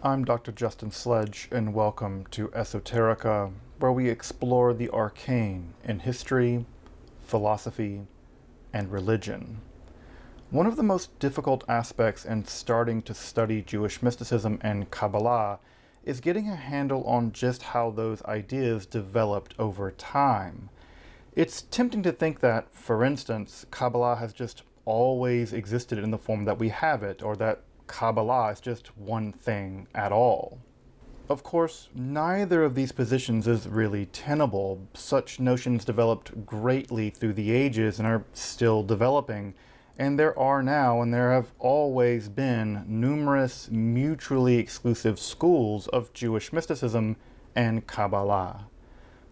I'm Dr. Justin Sledge, and welcome to Esoterica, where we explore the arcane in history, philosophy, and religion. One of the most difficult aspects in starting to study Jewish mysticism and Kabbalah is getting a handle on just how those ideas developed over time. It's tempting to think that, for instance, Kabbalah has just always existed in the form that we have it, or that Kabbalah is just one thing at all. Of course, neither of these positions is really tenable. Such notions developed greatly through the ages and are still developing, and there are now, and there have always been, numerous mutually exclusive schools of Jewish mysticism and Kabbalah.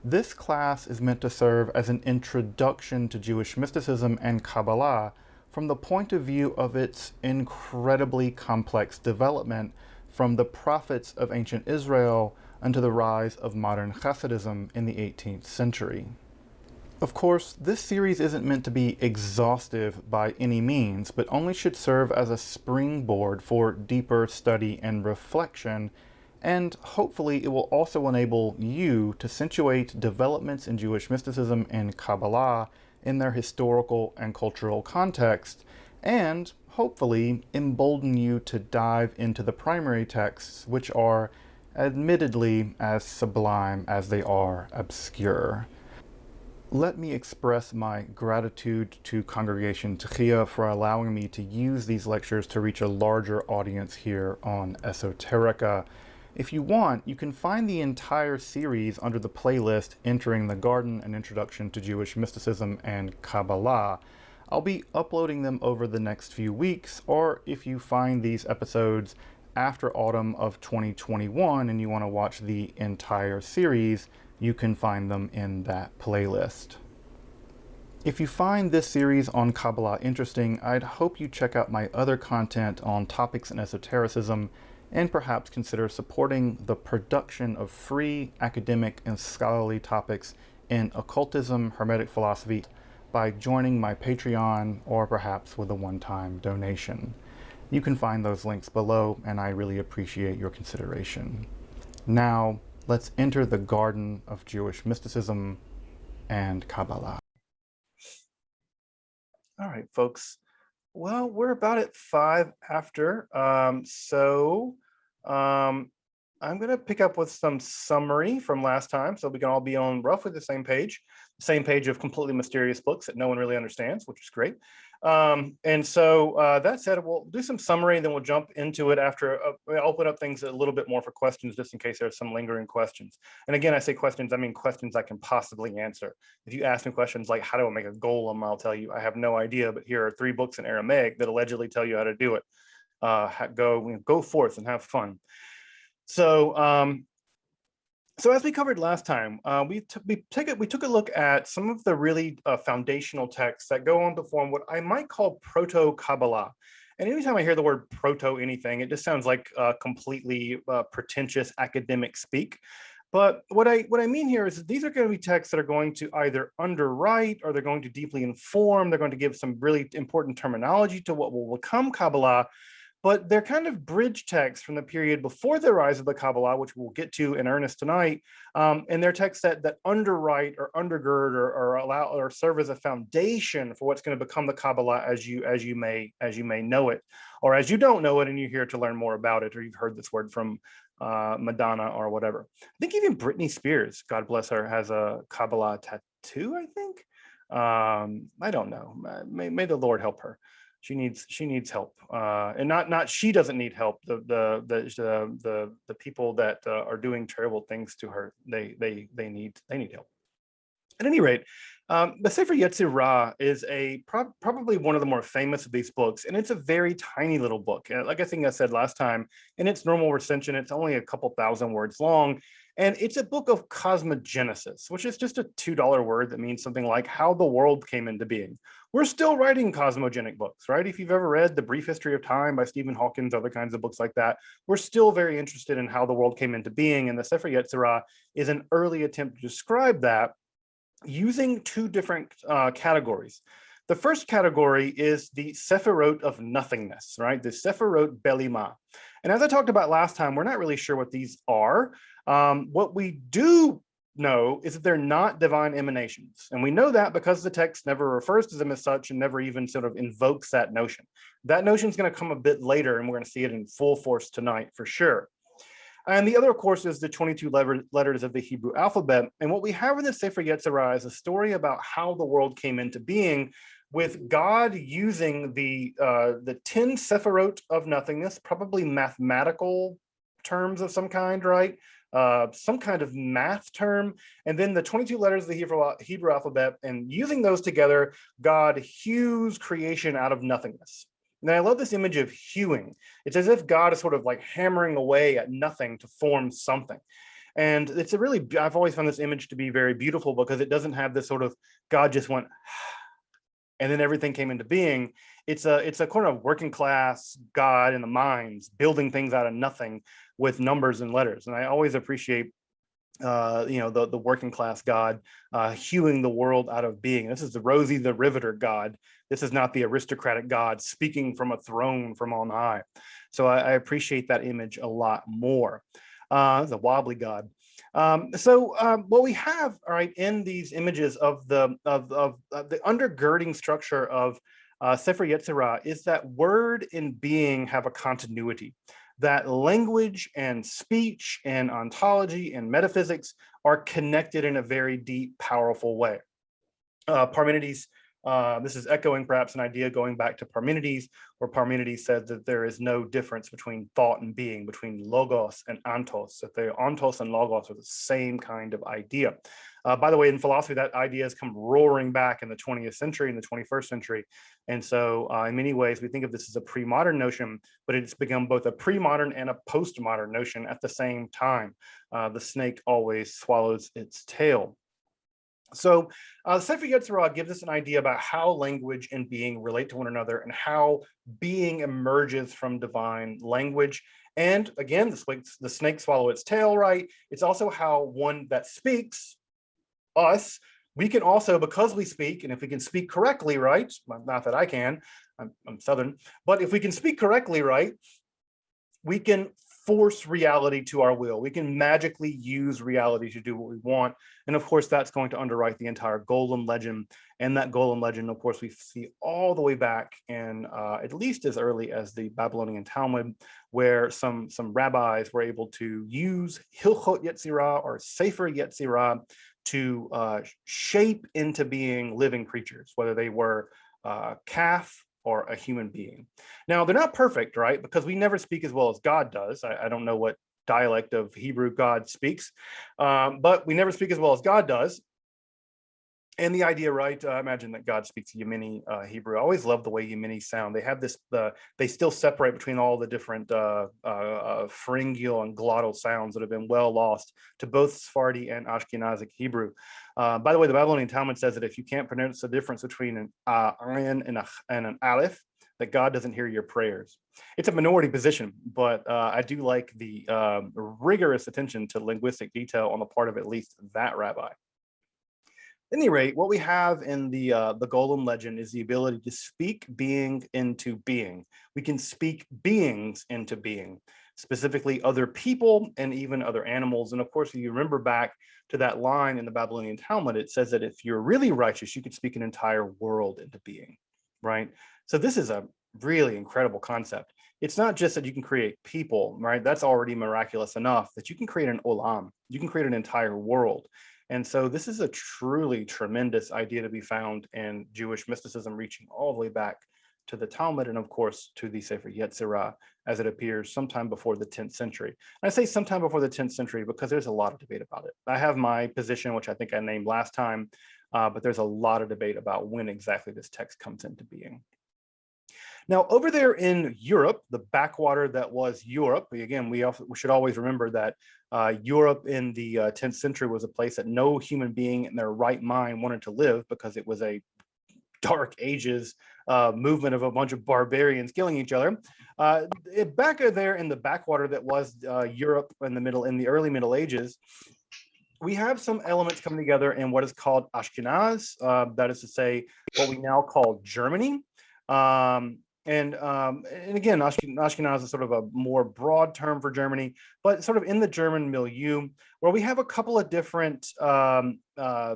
This class is meant to serve as an introduction to Jewish mysticism and Kabbalah from the point of view of its incredibly complex development from the prophets of ancient Israel unto the rise of modern Hasidism in the 18th century. Of course, this series isn't meant to be exhaustive by any means, but only should serve as a springboard for deeper study and reflection, and hopefully it will also enable you to situate developments in Jewish mysticism and Kabbalah in their historical and cultural context, and hopefully embolden you to dive into the primary texts, which are admittedly as sublime as they are obscure. Let me express my gratitude to Congregation Techia for allowing me to use these lectures to reach a larger audience here on Esoterica. If you want, you can find the entire series under the playlist Entering the Garden, an Introduction to Jewish Mysticism and Kabbalah. I'll be uploading them over the next few weeks, or if you find these episodes after autumn of 2021 and you want to watch the entire series, you can find them in that playlist. If you find this series on Kabbalah interesting, I'd hope you check out my other content on topics in esotericism, and perhaps consider supporting the production of free academic and scholarly topics in occultism, hermetic philosophy by joining my Patreon, or perhaps with a one-time donation. You can find those links below, and I really appreciate your consideration. Now, let's enter the garden of Jewish mysticism and Kabbalah. All right, folks. Well, we're about at 5 after, I'm going to pick up with some summary from last time so we can all be on roughly the same page of completely mysterious books that no one really understands, which is great. That said, we'll do some summary and then we'll jump into it after I'll open up things a little bit more for questions, just in case there's some lingering questions. And again, I say questions, I mean questions I can possibly answer. If you ask me questions like, how do I make a golem? I'll tell you, I have no idea, but here are 3 books in Aramaic that allegedly tell you how to do it. Go forth and have fun. So as we covered last time, we took a look at some of the really foundational texts that go on to form what I might call proto-Kabbalah. And anytime I hear the word proto anything, it just sounds like completely pretentious academic speak. But what I mean here is that these are going to be texts that are going to either underwrite, or they're going to deeply inform, they're going to give some really important terminology to what will become Kabbalah. But they're kind of bridge texts from the period before the rise of the Kabbalah, which we'll get to in earnest tonight. And they're texts that underwrite or undergird or allow or serve as a foundation for what's going to become the Kabbalah as you may know it, or as you don't know it and you're here to learn more about it, or you've heard this word from Madonna or whatever. I think even Britney Spears, God bless her, has a Kabbalah tattoo, I think. I don't know. May the Lord help her. She needs help, and not she doesn't need help. The people that are doing terrible things to her, they need help. At any rate, the Sefer Yetzirah is probably one of the more famous of these books, and it's a very tiny little book. Like I think I said last time, in its normal recension, it's only a couple thousand words long. And it's a book of cosmogenesis, which is just a $2 word that means something like how the world came into being. We're still writing cosmogenic books, right? If you've ever read The Brief History of Time by Stephen Hawking, other kinds of books like that, we're still very interested in how the world came into being. And the Sefer Yetzirah is an early attempt to describe that using 2 different categories. The first category is the Sepharot of nothingness, right? The Sepharot Belima. And as I talked about last time, we're not really sure what these are. What we do know is that they're not divine emanations. And we know that because the text never refers to them as such and never even sort of invokes that notion. That notion is going to come a bit later, and we're going to see it in full force tonight for sure. And the other, of course, is the 22 letters of the Hebrew alphabet. And what we have in the Sefer Yetzirah is a story about how the world came into being, with God using the 10 Sepharot of nothingness, probably mathematical terms of some kind, right? Some kind of math term, and then the 22 letters of the Hebrew alphabet, and using those together, God hews creation out of nothingness. And I love this image of hewing. It's as if God is sort of like hammering away at nothing to form something. And it's a really, I've always found this image to be very beautiful because it doesn't have this sort of God just went, and then everything came into being. It's a kind of working class God in the minds, building things out of nothing with numbers and letters. And I always appreciate the working class God hewing the world out of being. This is the Rosie the Riveter God. This is not the aristocratic God speaking from a throne from on high. So I appreciate that image a lot more. It's a wobbly God. What we have, all right, in these images of the undergirding structure of Sefer Yetzirah is that word and being have a continuity. That language and speech and ontology and metaphysics are connected in a very deep, powerful way. Parmenides, this is echoing perhaps an idea going back to Parmenides, where Parmenides said that there is no difference between thought and being, between logos and ontos, that the ontos and logos are the same kind of idea. By the way, in philosophy, that idea has come roaring back in the 20th century and the 21st century. And so in many ways, we think of this as a pre-modern notion, but it's become both a pre-modern and a post-modern notion at the same time. The snake always swallows its tail. So Sefer Yetzirah gives us an idea about how language and being relate to one another and how being emerges from divine language. And again, the snake swallow its tail, right? It's also how one that speaks, us, we can also, because we speak, and if we can speak correctly, right? Not that I can, I'm Southern, but if we can speak correctly, right, we can force reality to our will. We can magically use reality to do what we want. And of course, that's going to underwrite the entire Golem legend. And that Golem legend, of course, we see all the way back in at least as early as the Babylonian Talmud, where some rabbis were able to use Hilchot Yetzirah or Safer Yetzirah to shape into being living creatures, whether they were calf or a human being. Now, they're not perfect, right? Because we never speak as well as God does. I don't know what dialect of Hebrew God speaks, but we never speak as well as God does. And the idea, right? I imagine that God speaks Yemeni Hebrew. I always love the way Yemeni sound. They have this, they still separate between all the different pharyngeal and glottal sounds that have been well lost to both Sephardi and Ashkenazic Hebrew. By the way, the Babylonian Talmud says that if you can't pronounce the difference between an ayin and an aleph, that God doesn't hear your prayers. It's a minority position, but I do like the rigorous attention to linguistic detail on the part of at least that rabbi. At any rate, what we have in the Golem legend is the ability to speak being into being. We can speak beings into being, specifically other people and even other animals. And of course, if you remember back to that line in the Babylonian Talmud, it says that if you're really righteous, you could speak an entire world into being, right? So this is a really incredible concept. It's not just that you can create people, right? That's already miraculous enough, that you can create an olam. You can create an entire world. And so this is a truly tremendous idea to be found in Jewish mysticism, reaching all the way back to the Talmud and of course to the Sefer Yetzirah, as it appears sometime before the 10th century. And I say sometime before the 10th century because there's a lot of debate about it. I have my position, which I think I named last time, but there's a lot of debate about when exactly this text comes into being. Now, over there in Europe, the backwater that was Europe, again, we should always remember that Europe in the 10th century was a place that no human being in their right mind wanted to live because it was a dark ages movement of a bunch of barbarians killing each other. Back there in the backwater that was Europe in the early Middle Ages, we have some elements coming together in what is called Ashkenaz, that is to say, what we now call Germany. And again, Ashkenaz is sort of a more broad term for Germany, but sort of in the German milieu, where we have a couple of different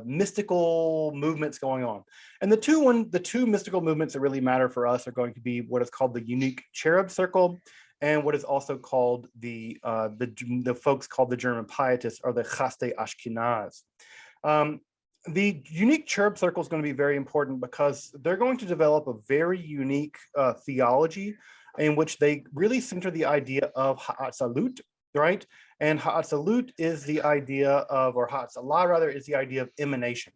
mystical movements going on. And the two mystical movements that really matter for us are going to be what is called the unique Cherub circle, and what is also called the folks called the German pietists, or the Chaste Ashkenaz. The unique Cherub circle is going to be very important because they're going to develop a very unique theology in which they really center the idea of Ha'atzalut, right? And Ha'atzalut is the idea of, or Ha'atzalah rather, is the idea of emanation,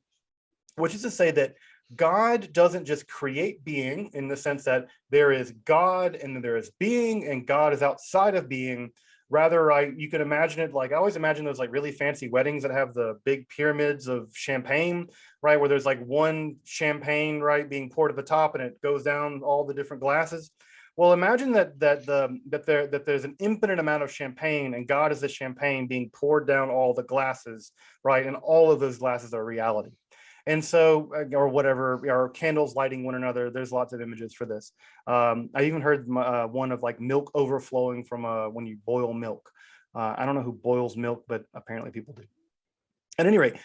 which is to say that God doesn't just create being in the sense that there is God and then there is being and God is outside of being. Rather, right, you can imagine it like, I always imagine those like really fancy weddings that have the big pyramids of champagne, right, where there's like one champagne, right, being poured at the top and it goes down all the different glasses. Well, imagine that there's an infinite amount of champagne, and God is the champagne being poured down all the glasses, right, and all of those glasses are reality. And so, or whatever, or candles lighting one another. There's lots of images for this. I even heard one of like milk overflowing from when you boil milk. I don't know who boils milk, but apparently people do. At any rate,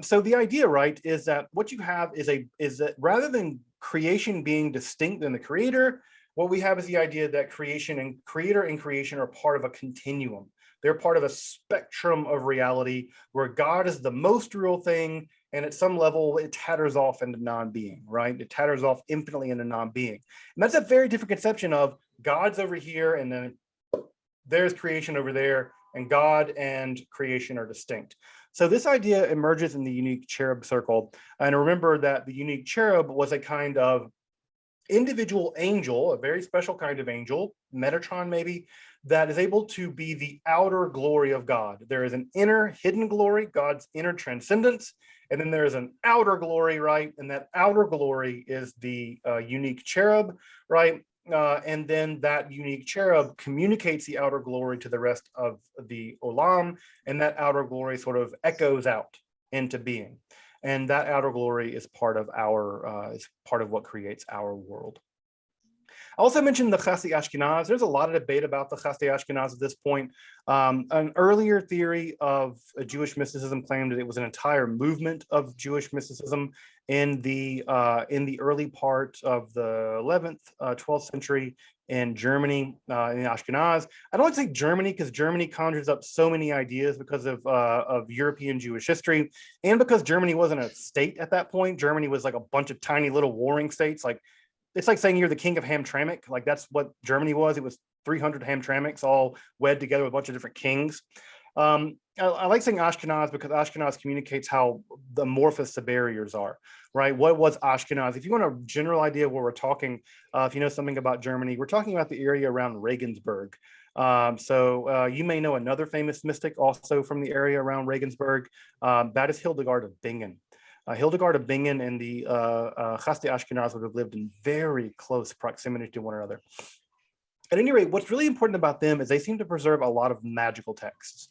so the idea, right, is that what you have is that rather than creation being distinct than the creator, what we have is the idea that creation and creation are part of a continuum. They're part of a spectrum of reality where God is the most real thing, and at some level it tatters off into non-being, right? It tatters off infinitely into non-being. And that's a very different conception of God's over here and then there's creation over there, and God and creation are distinct. So this idea emerges in the unique Cherub circle. And remember that the unique Cherub was a kind of individual angel, a very special kind of angel, Metatron maybe, that is able to be the outer glory of God. There is an inner hidden glory, God's inner transcendence, and then there is an outer glory, right? And that outer glory is the unique Cherub, right? And then that unique Cherub communicates the outer glory to the rest of the Olam, and that outer glory sort of echoes out into being. And that outer glory is part of what creates our world. I also mentioned the Chaste Ashkenaz. There's a lot of debate about the Chaste Ashkenaz at this point. An earlier theory of Jewish mysticism claimed that it was an entire movement of Jewish mysticism in the early part of the 11th, 12th century in Germany, in the Ashkenaz. I don't like to say Germany because Germany conjures up so many ideas because of European Jewish history, and because Germany wasn't a state at that point. Germany was like a bunch of tiny little warring states. Like, it's like saying you're the king of Hamtramck. Like, that's what Germany was. It was 300 Hamtramcks all wed together with a bunch of different kings. I like saying Ashkenaz because Ashkenaz communicates how amorphous the barriers are, right? What was Ashkenaz? If you want a general idea of where we're talking, if you know something about Germany, we're talking about the area around Regensburg. So you may know another famous mystic also from the area around Regensburg. That is Hildegard of Bingen. Hildegard of Bingen and the Chaste Ashkenaz would have lived in very close proximity to one another. At any rate, what's really important about them is they seem to preserve a lot of magical texts.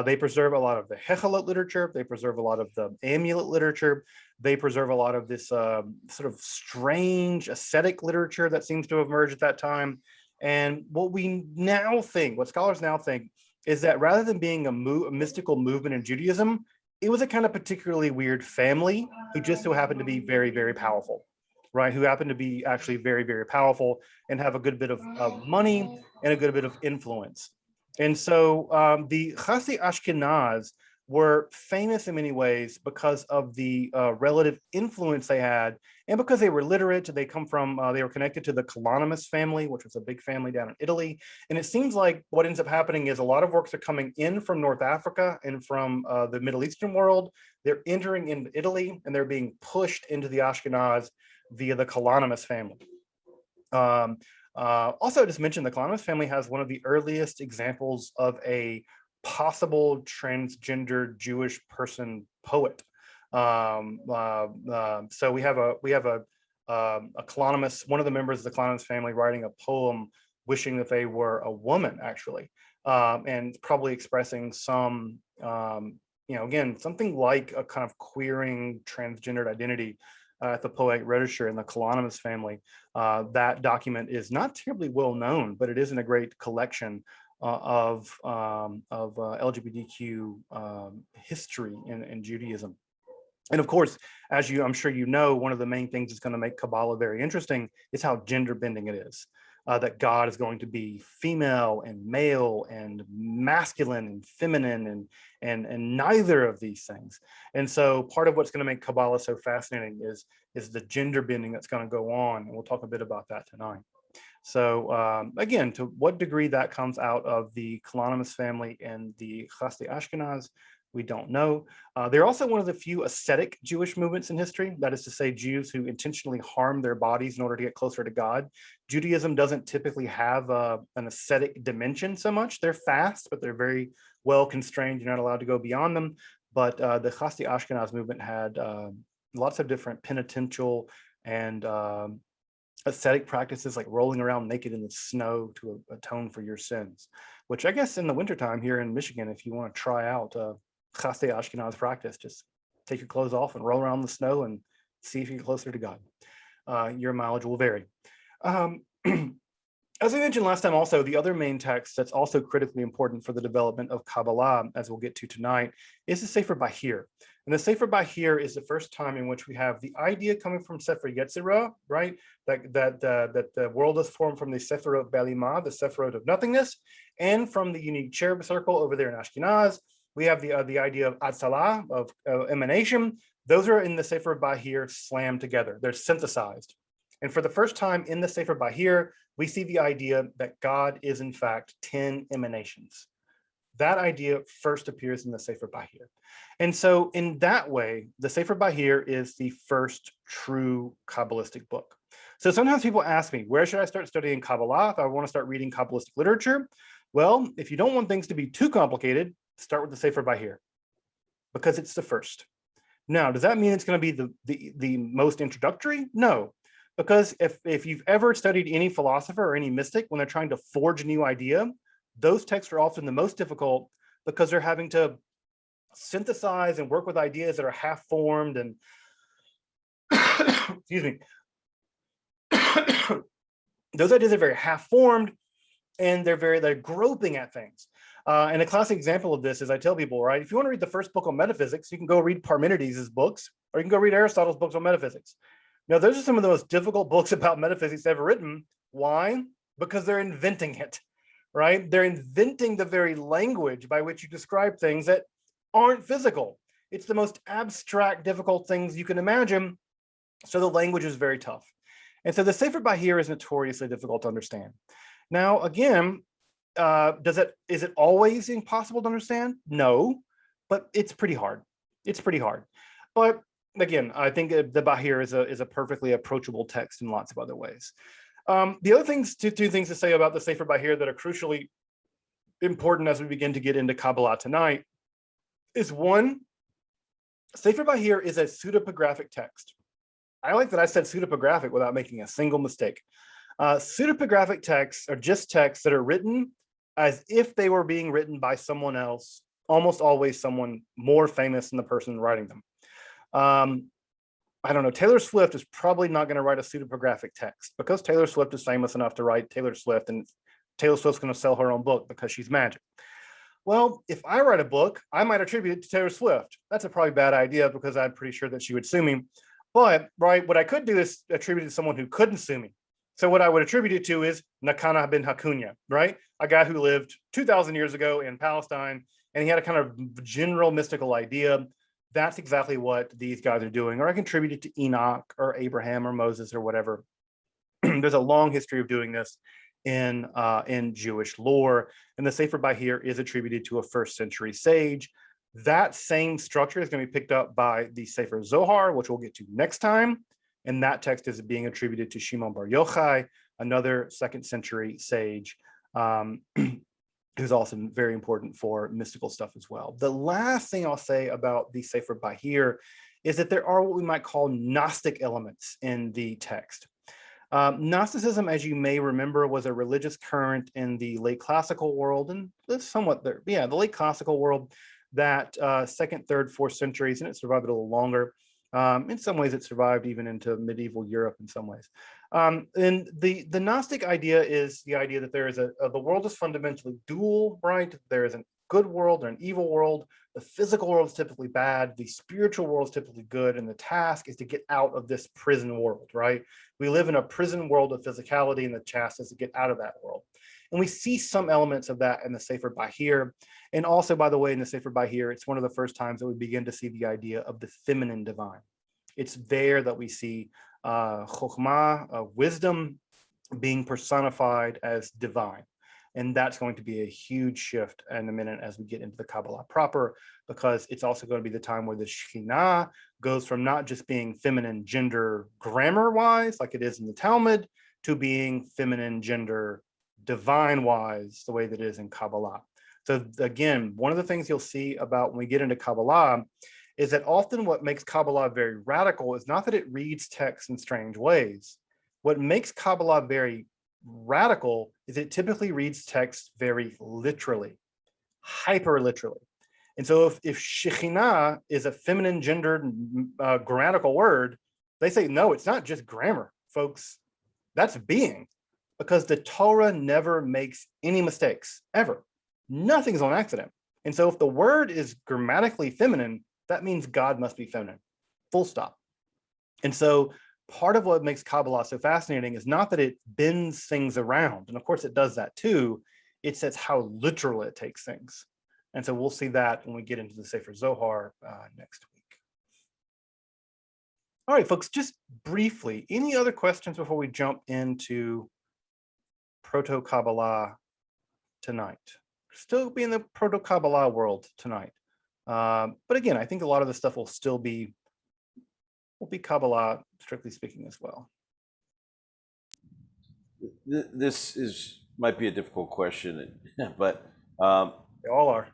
They preserve a lot of the Hechelot literature. They preserve a lot of the amulet literature. They preserve a lot of this sort of strange ascetic literature that seems to have emerged at that time. And what scholars now think, is that rather than being a mystical movement in Judaism, it was a kind of particularly weird family who just so happened to be very, very powerful, right? Who happened to be actually very, very powerful and have a good bit of money and a good bit of influence. And so the Chaste Ashkenaz were famous in many ways because of the relative influence they had, and because they were literate. They were connected to the Kalonymus family, which was a big family down in Italy. And it seems like what ends up happening is a lot of works are coming in from North Africa and from the Middle Eastern world. They're entering into Italy and they're being pushed into the Ashkenaz via the Kalonymus family. Also, just mention the Kalonymus family has one of the earliest examples of a possible transgender Jewish person poet. So we have a Kalonymus, one of the members of the Kalonymus family, writing a poem wishing that they were a woman, actually, and probably expressing some again, something like a kind of queering transgendered identity at the Poetic Register in the Kalonymus family. That document is not terribly well known, but it is in a great collection of LGBTQ history in Judaism. And of course, as I'm sure you know, one of the main things that's going to make Kabbalah very interesting is how gender bending it is. That God is going to be female and male and masculine and feminine and neither of these things. And so part of what's going to make Kabbalah so fascinating is the gender bending that's going to go on. And we'll talk a bit about that tonight. So again, to what degree that comes out of the Kalonymus family and the Chassidei Ashkenaz, we don't know. They're also one of the few ascetic Jewish movements in history. That is to say, Jews who intentionally harm their bodies in order to get closer to God. Judaism doesn't typically have an ascetic dimension so much. They're fast, but they're very well constrained. You're not allowed to go beyond them. But the Chassidei Ashkenaz movement had lots of different penitential and ascetic practices, like rolling around naked in the snow to atone for your sins, which I guess in the wintertime here in Michigan, if you want to try out Chassidei Ashkenaz practice, just take your clothes off and roll around in the snow and see if you get closer to God. Your mileage will vary. As I mentioned last time, also, the other main text that's also critically important for the development of Kabbalah, as we'll get to tonight, is the Sefer Bahir. And the Sefer Bahir is the first time in which we have the idea coming from Sefer Yetzirah, right? That the world is formed from the Sepharot Balima, the Sepharot of nothingness, and from the unique cherub circle over there in Ashkenaz. We have the idea of Atzalah, of emanation. Those are in the Sefer Bahir slammed together. They're synthesized. And for the first time in the Sefer Bahir, we see the idea that God is in fact 10 emanations. That idea first appears in the Sefer Bahir. And so in that way, the Sefer Bahir is the first true Kabbalistic book. So sometimes people ask me, where should I start studying Kabbalah if I want to start reading Kabbalistic literature? Well, if you don't want things to be too complicated, start with the Sefer Bahir, because it's the first. Now, does that mean it's going to be the most introductory? No. Because if you've ever studied any philosopher or any mystic, when they're trying to forge a new idea, those texts are often the most difficult because they're having to synthesize and work with ideas that are half formed and excuse me. Those ideas are very half formed and they're groping at things. And a classic example of this is I tell people, right, if you want to read the first book on metaphysics, you can go read Parmenides' books, or you can go read Aristotle's books on metaphysics. Now, those are some of the most difficult books about metaphysics ever written. Why? Because they're inventing it, right? They're inventing the very language by which you describe things that aren't physical. It's the most abstract, difficult things you can imagine. So the language is very tough. And so the Sefer Bahir is notoriously difficult to understand. Now, again, is it always impossible to understand? No, but it's pretty hard. It's pretty hard. But again, I think the Bahir is a perfectly approachable text in lots of other ways. The other two things to say about the Sefer Bahir that are crucially important as we begin to get into Kabbalah tonight is one, Sefer Bahir is a pseudopographic text. I like that I said pseudopographic without making a single mistake. Pseudopographic texts are just texts that are written as if they were being written by someone else, almost always someone more famous than the person writing them. I don't know, Taylor Swift is probably not going to write a pseudopographic text because Taylor Swift is famous enough to write Taylor Swift, and Taylor Swift's going to sell her own book because she's magic. Well, if I write a book, I might attribute it to Taylor Swift. That's a probably bad idea because I'm pretty sure that she would sue me. But right, what I could do is attribute it to someone who couldn't sue me. So what I would attribute it to is Nakana bin Hakunya, right? A guy who lived 2,000 years ago in Palestine, and he had a kind of general mystical idea. That's exactly what these guys are doing. Or I contribute it to Enoch or Abraham or Moses or whatever. There's a long history of doing this in Jewish lore, and the Sefer Bahir is attributed to a first century sage. That same structure is going to be picked up by the Safer Zohar, which we'll get to next time. And that text is being attributed to Shimon Bar Yochai, another second century sage, who's also very important for mystical stuff as well. The last thing I'll say about the Sefer Bahir is that there are what we might call Gnostic elements in the text. Gnosticism, as you may remember, was a religious current in the late classical world, and somewhat there, the late classical world, that second, third, fourth centuries, and it survived a little longer. In some ways, it survived even into medieval Europe in some ways. And the Gnostic idea is the idea that there is the world is fundamentally dual, right? There is a good world and an evil world. The physical world is typically bad. The spiritual world is typically good. And the task is to get out of this prison world, right? We live in a prison world of physicality, and the task is to get out of that world. And we see some elements of that in the Sefer Bahir. And also, by the way, in the Sefer Bahir, it's one of the first times that we begin to see the idea of the feminine divine. It's there that we see Chokhmah, wisdom, being personified as divine. And that's going to be a huge shift in a minute as we get into the Kabbalah proper, because it's also going to be the time where the Shekhinah goes from not just being feminine gender grammar-wise, like it is in the Talmud, to being feminine gender divine-wise, the way that it is in Kabbalah. So again, one of the things you'll see about when we get into Kabbalah is that often what makes Kabbalah very radical is not that it reads texts in strange ways. What makes Kabbalah very radical is it typically reads texts very literally, hyper literally. And so if Shekhinah is a feminine gendered grammatical word, they say, no, it's not just grammar, folks. That's being, because the Torah never makes any mistakes, ever. Nothing's on accident. And so if the word is grammatically feminine, that means God must be feminine, full stop. And so part of what makes Kabbalah so fascinating is not that it bends things around, and of course it does that too, it says how literal it takes things. And so we'll see that when we get into the Safer Zohar next week. All right, folks, just briefly, any other questions before we jump into Proto-Kabbalah tonight? Still be in the Proto-Kabbalah world tonight. But again, I think a lot of the stuff will still be Kabbalah, strictly speaking, as well. This might be a difficult question, but they all are.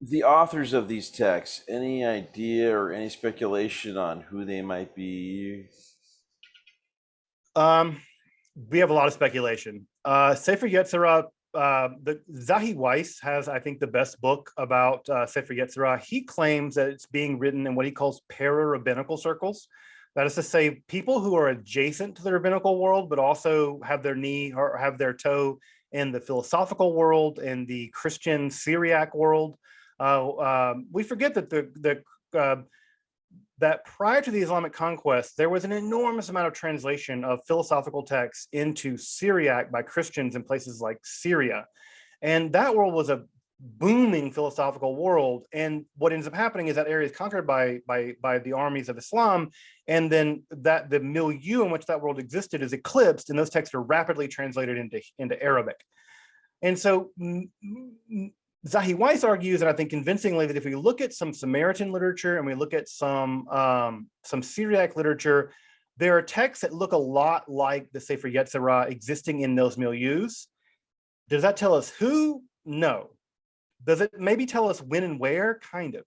The authors of these texts, any idea or any speculation on who they might be? We have a lot of speculation. Sefer Yetzirah, the Zahi Weiss has, I think, the best book about Sefer Yetzirah. He claims that it's being written in what he calls para-rabbinical circles. That is to say, people who are adjacent to the rabbinical world, but also have their knee or have their toe in the philosophical world and the Christian Syriac world. We forget that that prior to the Islamic conquest, there was an enormous amount of translation of philosophical texts into Syriac by Christians in places like Syria. And that world was a booming philosophical world. And what ends up happening is that area is conquered by the armies of Islam. And then that the milieu in which that world existed is eclipsed, and those texts are rapidly translated into Arabic. And so Zahi Weiss argues, and I think convincingly, that if we look at some Samaritan literature and we look at some Syriac literature, there are texts that look a lot like the Sefer Yetzirah existing in those milieus. Does that tell us who? No. Does it maybe tell us when and where? Kind of.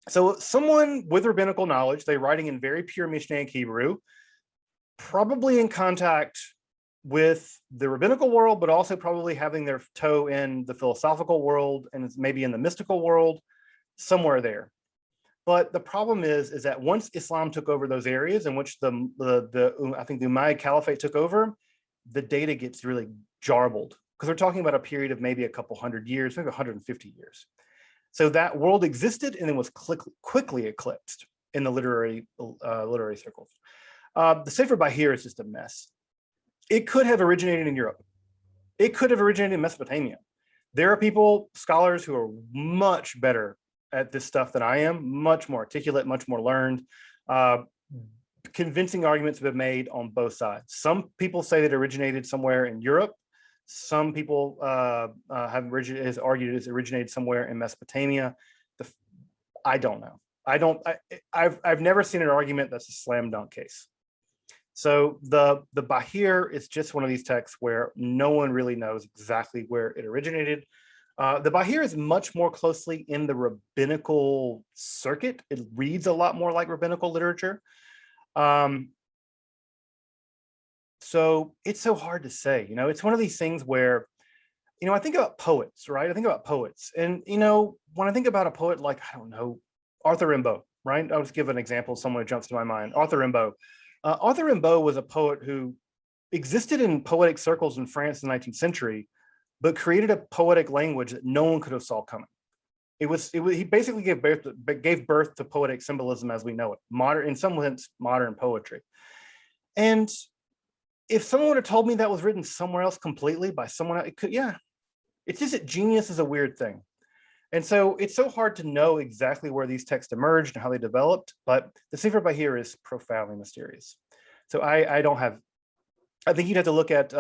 So someone with rabbinical knowledge, they're writing in very pure Mishnaic Hebrew, probably in contact with the rabbinical world, but also probably having their toe in the philosophical world and maybe in the mystical world, somewhere there. But the problem is that once Islam took over those areas in which I think the Umayyad Caliphate took over, the data gets really jarbled, because we're talking about a period of maybe a couple hundred years, maybe 150 years. So that world existed and then was quickly eclipsed in the literary circles. The Sefer Bahir is just a mess. It could have originated in Europe. It could have originated in Mesopotamia. There are people, scholars, who are much better at this stuff than I am, much more articulate, much more learned. Convincing arguments have been made on both sides. Some people say that it originated somewhere in Europe. Some people have argued it originated somewhere in Mesopotamia. I don't know. I've never seen an argument that's a slam dunk case. So the Bahir is just one of these texts where no one really knows exactly where it originated. The Bahir is much more closely in the rabbinical circuit. It reads a lot more like rabbinical literature. So it's so hard to say. You know, it's one of these things where I think about poets, right? I think about poets. And, when I think about a poet like, I don't know, Arthur Rimbaud, right? I'll just give an example of someone who jumps to my mind. Arthur Rimbaud. Arthur Rimbaud was a poet who existed in poetic circles in France in the 19th century, but created a poetic language that no one could have saw coming. He basically gave birth to poetic symbolism as we know it, in some sense, modern poetry. And if someone would have told me that was written somewhere else completely by someone else, it's just that genius is a weird thing. And so it's so hard to know exactly where these texts emerged and how they developed, but the Sefer Bahir is profoundly mysterious. So I think you'd have to look at you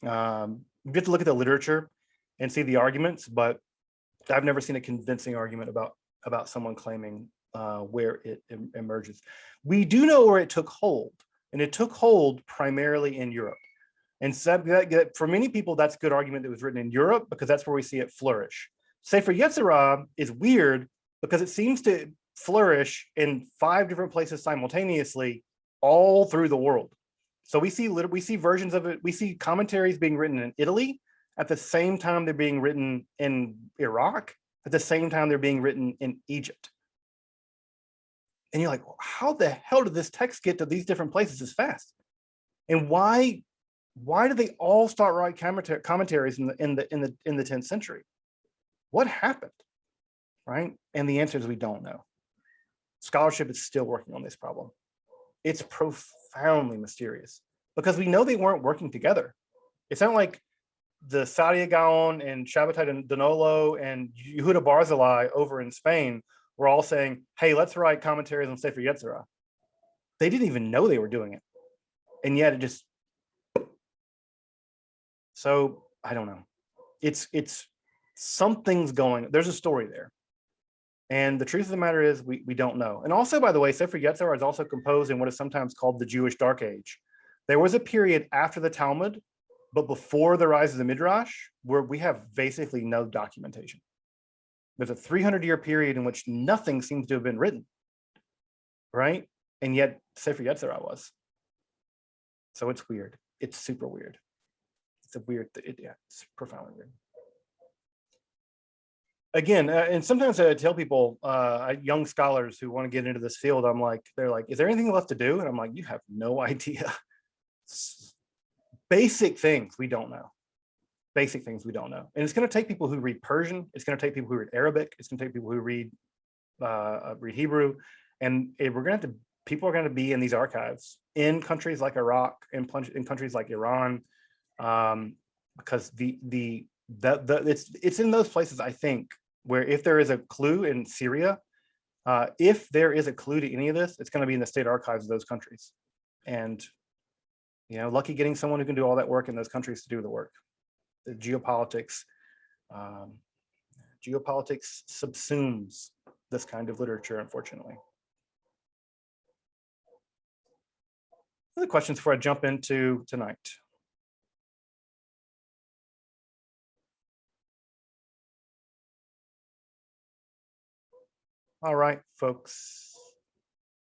have to look at the literature and see the arguments, but I've never seen a convincing argument about someone claiming where it emerges. We do know where it took hold, and it took hold primarily in Europe. And so for many people, that's a good argument that was written in Europe because that's where we see it flourish. Sefer Yetzirah is weird because it seems to flourish in 5 different places simultaneously all through the world. So we see versions of it. We see commentaries being written in Italy at the same time they're being written in Iraq, at the same time they're being written in Egypt. And you're like, how the hell did this text get to these different places this fast? And why did they all start writing commentaries in the 10th century? What happened, right? And the answer is we don't know. Scholarship is still working on this problem. It's profoundly mysterious because we know they weren't working together. It's not like the Sadia Gaon and Shabbatai Donolo and Yehuda Barzilai over in Spain were all saying, hey, let's write commentaries on Sefer Yetzirah. They didn't even know they were doing it. And yet it just, so I don't know. It's something's going, there's a story there. And the truth of the matter is we don't know. And also, by the way, Sefer Yetzirah is also composed in what is sometimes called the Jewish Dark Age. There was a period after the Talmud, but before the rise of the Midrash, where we have basically no documentation. There's a 300-year period in which nothing seems to have been written, right? And yet Sefer Yetzirah was. So it's weird. It's super weird. It's a weird, it's profoundly weird. Again, and sometimes I tell people, young scholars who want to get into this field, they're like, is there anything left to do? And I'm like, you have no idea. Basic things we don't know. Basic things we don't know. And it's going to take people who read Persian. It's going to take people who read Arabic. It's going to take people who read Hebrew. And people are going to be in these archives in countries like Iraq, in countries like Iran, because it's in those places, I think, where if there is a clue in Syria, if there is a clue to any of this, it's going to be in the state archives of those countries. And, lucky getting someone who can do all that work in those countries to do the work. The geopolitics subsumes this kind of literature, unfortunately. Other questions before I jump into tonight? All right, folks,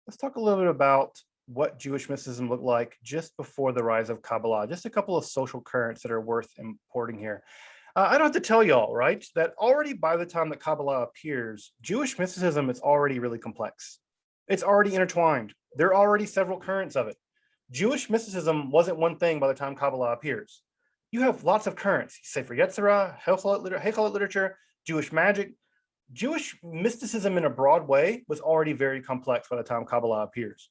let's talk a little bit about what Jewish mysticism looked like just before the rise of Kabbalah. Just a couple of social currents that are worth importing here. I don't have to tell y'all, right, that already by the time that Kabbalah appears, Jewish mysticism is already really complex. It's already intertwined. There are already several currents of it. Jewish mysticism wasn't one thing by the time Kabbalah appears. You have lots of currents. Sefer Yetzirah, Hechalit literature, Jewish magic. Jewish mysticism in a broad way was already very complex by the time Kabbalah appears.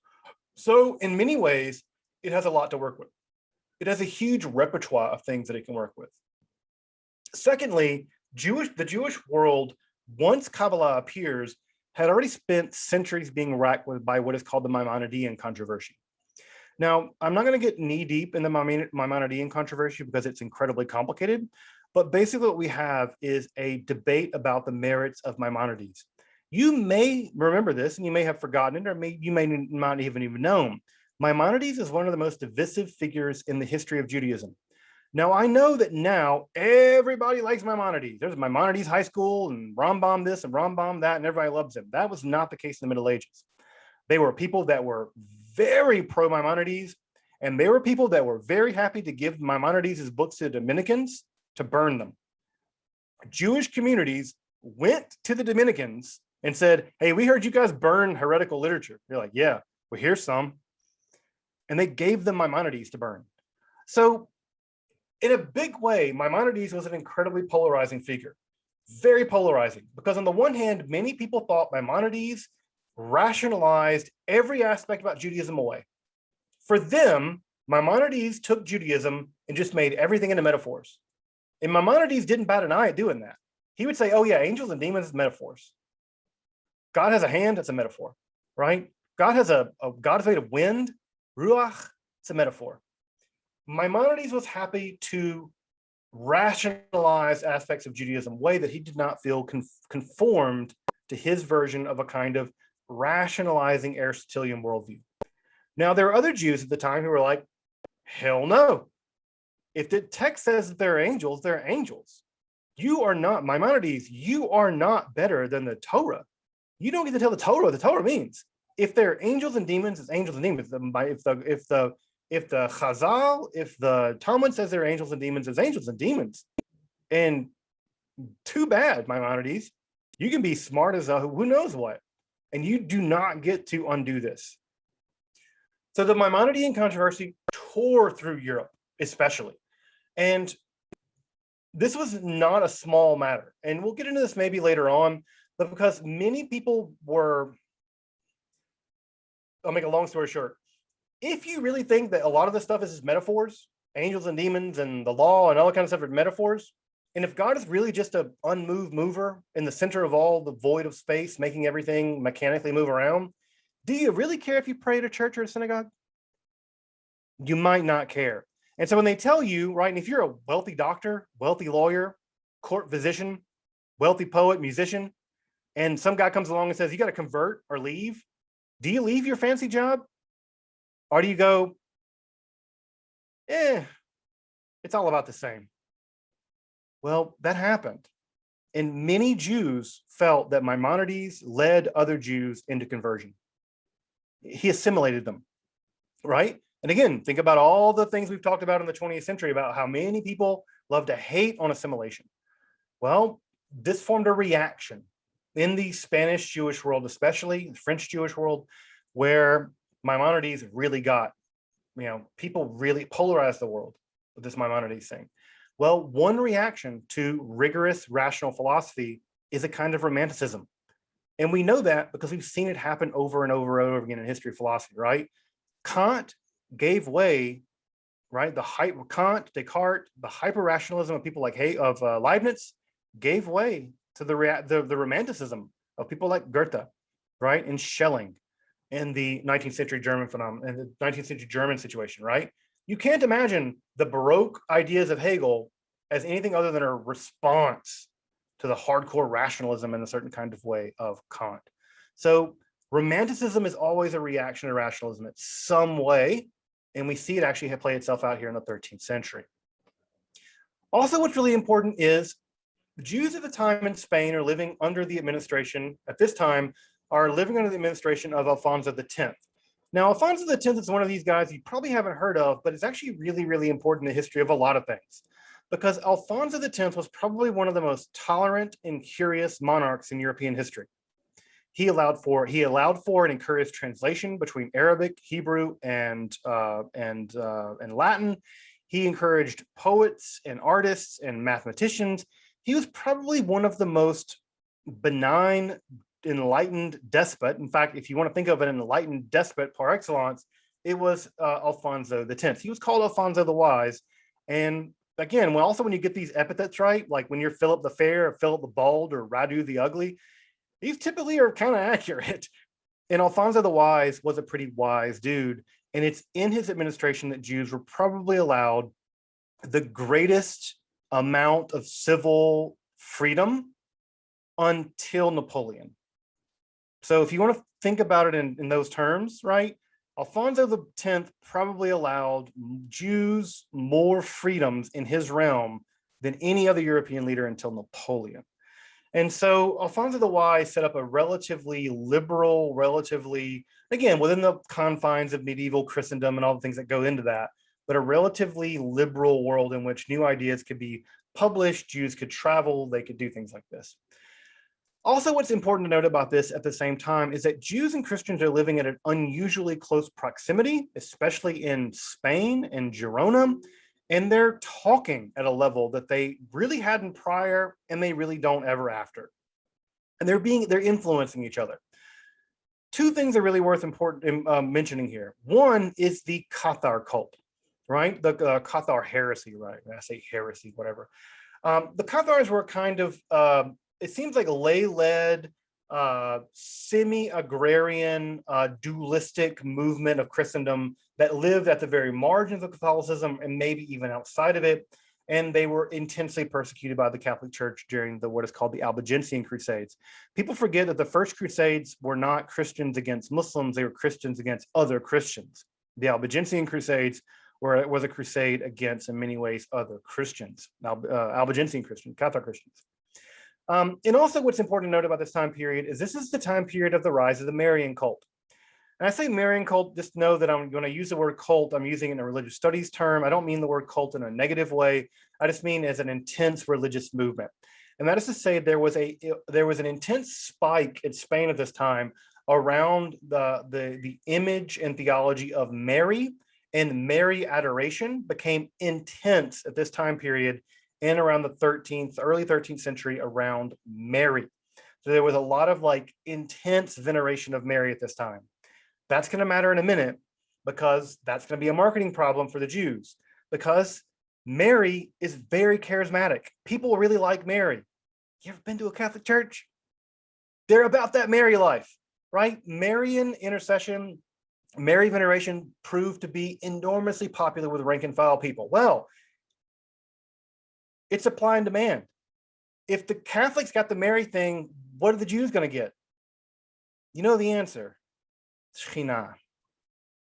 So in many ways, it has a lot to work with. It has a huge repertoire of things that it can work with. Secondly, the Jewish world, once Kabbalah appears, had already spent centuries being racked by what is called the Maimonidean controversy. Now, I'm not going to get knee deep in the Maimonidean controversy because it's incredibly complicated, but basically what we have is a debate about the merits of Maimonides. You may remember this and you may have forgotten it, or you may not even known. Maimonides is one of the most divisive figures in the history of Judaism. Now, I know that now everybody likes Maimonides. There's Maimonides High School and Ramban this and Ramban that, and everybody loves him. That was not the case in the Middle Ages. They were people that were very pro-Maimonides, And there were people that were very happy to give Maimonides' his books to the Dominicans to burn them. Jewish communities went to the Dominicans and said, hey, we heard you guys burn heretical literature. They're like, yeah, well, here's some. And they gave them Maimonides to burn. So in a big way, Maimonides was an incredibly polarizing figure, very polarizing, because on the one hand, many people thought Maimonides rationalized every aspect about Judaism away. For them, Maimonides took Judaism and just made everything into metaphors. And Maimonides didn't bat an eye at doing that. He would say, oh yeah, angels and demons, metaphors. God has a hand, that's a metaphor, right? God has God is made of wind, ruach, it's a metaphor. Maimonides was happy to rationalize aspects of Judaism in a way that he did not feel conformed to his version of a kind of rationalizing Aristotelian worldview. Now, there are other Jews at the time who were like, hell no. If the text says that they're angels, they're angels. You are not, Maimonides, you are not better than the Torah. You don't get to tell the Torah what the Torah means. If they're angels and demons, it's angels and demons. If the Chazal, if the Talmud says they're angels and demons, it's angels and demons. And too bad, Maimonides. You can be smart as who knows what. And you do not get to undo this. So the Maimonidean controversy tore through Europe, especially. And this was not a small matter. And we'll get into this maybe later on, but because many people were, I'll make a long story short. If you really think that a lot of this stuff is just metaphors, angels and demons and the law and all that kind of stuff are metaphors, and if God is really just an unmoved mover in the center of all the void of space, making everything mechanically move around, do you really care if you pray at a church or a synagogue? You might not care. And so when they tell you, right, and if you're a wealthy doctor, wealthy lawyer, court physician, wealthy poet, musician, and some guy comes along and says, you got to convert or leave, do you leave your fancy job? Or do you go, it's all about the same? Well, that happened. And many Jews felt that Maimonides led other Jews into conversion. He assimilated them, right? And again, think about all the things we've talked about in the 20th century about how many people love to hate on assimilation. Well, this formed a reaction in the Spanish Jewish world, especially the French Jewish world, where Maimonides really got, people really polarized the world with this Maimonides thing. Well, one reaction to rigorous rational philosophy is a kind of romanticism. And we know that because we've seen it happen over and over and over again in history of philosophy, right? Kant gave way, right? Kant, Descartes, the hyper-rationalism of people like Leibniz gave way to the romanticism of people like Goethe, right? And Schelling in the 19th century German phenomenon, and the 19th century German situation, right? You can't imagine the Baroque ideas of Hegel as anything other than a response to the hardcore rationalism in a certain kind of way of Kant. So romanticism is always a reaction to rationalism in some way, and we see it actually play itself out here in the 13th century. Also, what's really important is the Jews at the time in Spain are living under the administration, at this time, are living under the administration of Alfonso X. Now, Alfonso X is one of these guys you probably haven't heard of, but it's actually really, really important in the history of a lot of things. Because Alfonso X was probably one of the most tolerant and curious monarchs in European history. He allowed for and encouraged translation between Arabic, Hebrew, and Latin. He encouraged poets and artists and mathematicians. He was probably one of the most benign, enlightened despot. In fact, if you want to think of an enlightened despot par excellence, it was Alfonso X. He was called Alfonso the Wise. And again, when you get these epithets right, like when you're Philip the Fair or Philip the Bald or Radu the Ugly, these typically are kind of accurate. And Alfonso the Wise was a pretty wise dude. And it's in his administration that Jews were probably allowed the greatest amount of civil freedom until Napoleon. So if you want to think about it in those terms, right? Alfonso X probably allowed Jews more freedoms in his realm than any other European leader until Napoleon. And so Alfonso the Wise set up a relatively liberal, relatively Again, within the confines of medieval Christendom and all the things that go into that, but a relatively liberal world in which new ideas could be published, Jews could travel, they could do things like this. Also, what's important to note about this at the same time is that Jews and Christians are living at an unusually close proximity, especially in Spain and Girona, and they're talking at a level that they really hadn't prior and they really don't ever after. And they're influencing each other. Two things are really worth mentioning here. One is the Cathar cult, right? The Cathar heresy, right? I say heresy, whatever. The Cathars were kind of, it seems like a lay-led, semi-agrarian, dualistic movement of Christendom that lived at the very margins of Catholicism and maybe even outside of it. And they were intensely persecuted by the Catholic Church during what is called the Albigensian Crusades. People forget that the first Crusades were not Christians against Muslims, they were Christians against other Christians. The Albigensian Crusades was a crusade against, in many ways, other Christians, Albigensian Christians, Catholic Christians. And also what's important to note about this time period is this is the time period of the rise of the Marian cult. And I say Marian cult, just know that when I use the word cult, I'm using it in a religious studies term. I don't mean the word cult in a negative way. I just mean as an intense religious movement. And that is to say there was an intense spike in Spain at this time around the image and theology of Mary, and Mary adoration became intense at this time period in around the early 13th century around Mary. So there was a lot of like intense veneration of Mary at this time. That's going to matter in a minute because that's going to be a marketing problem for the Jews because Mary is very charismatic. People really like Mary. You ever been to a Catholic church? They're about that Mary life, right? Marian intercession, Mary veneration proved to be enormously popular with rank and file people. Well, it's supply and demand. If the Catholics got the Mary thing, what are the Jews going to get? You know the answer. Shekhinah,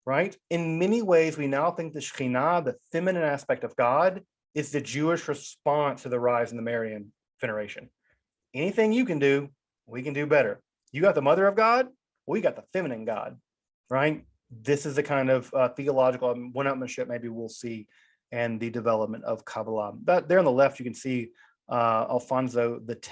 right? In many ways, we now think the Shekhinah, the feminine aspect of God, is the Jewish response to the rise in the Marian veneration. Anything you can do, we can do better. You got the mother of God, we got the feminine God, right? This is the kind of theological one-upmanship maybe we'll see and the development of Kabbalah. But there on the left, you can see Alfonso X.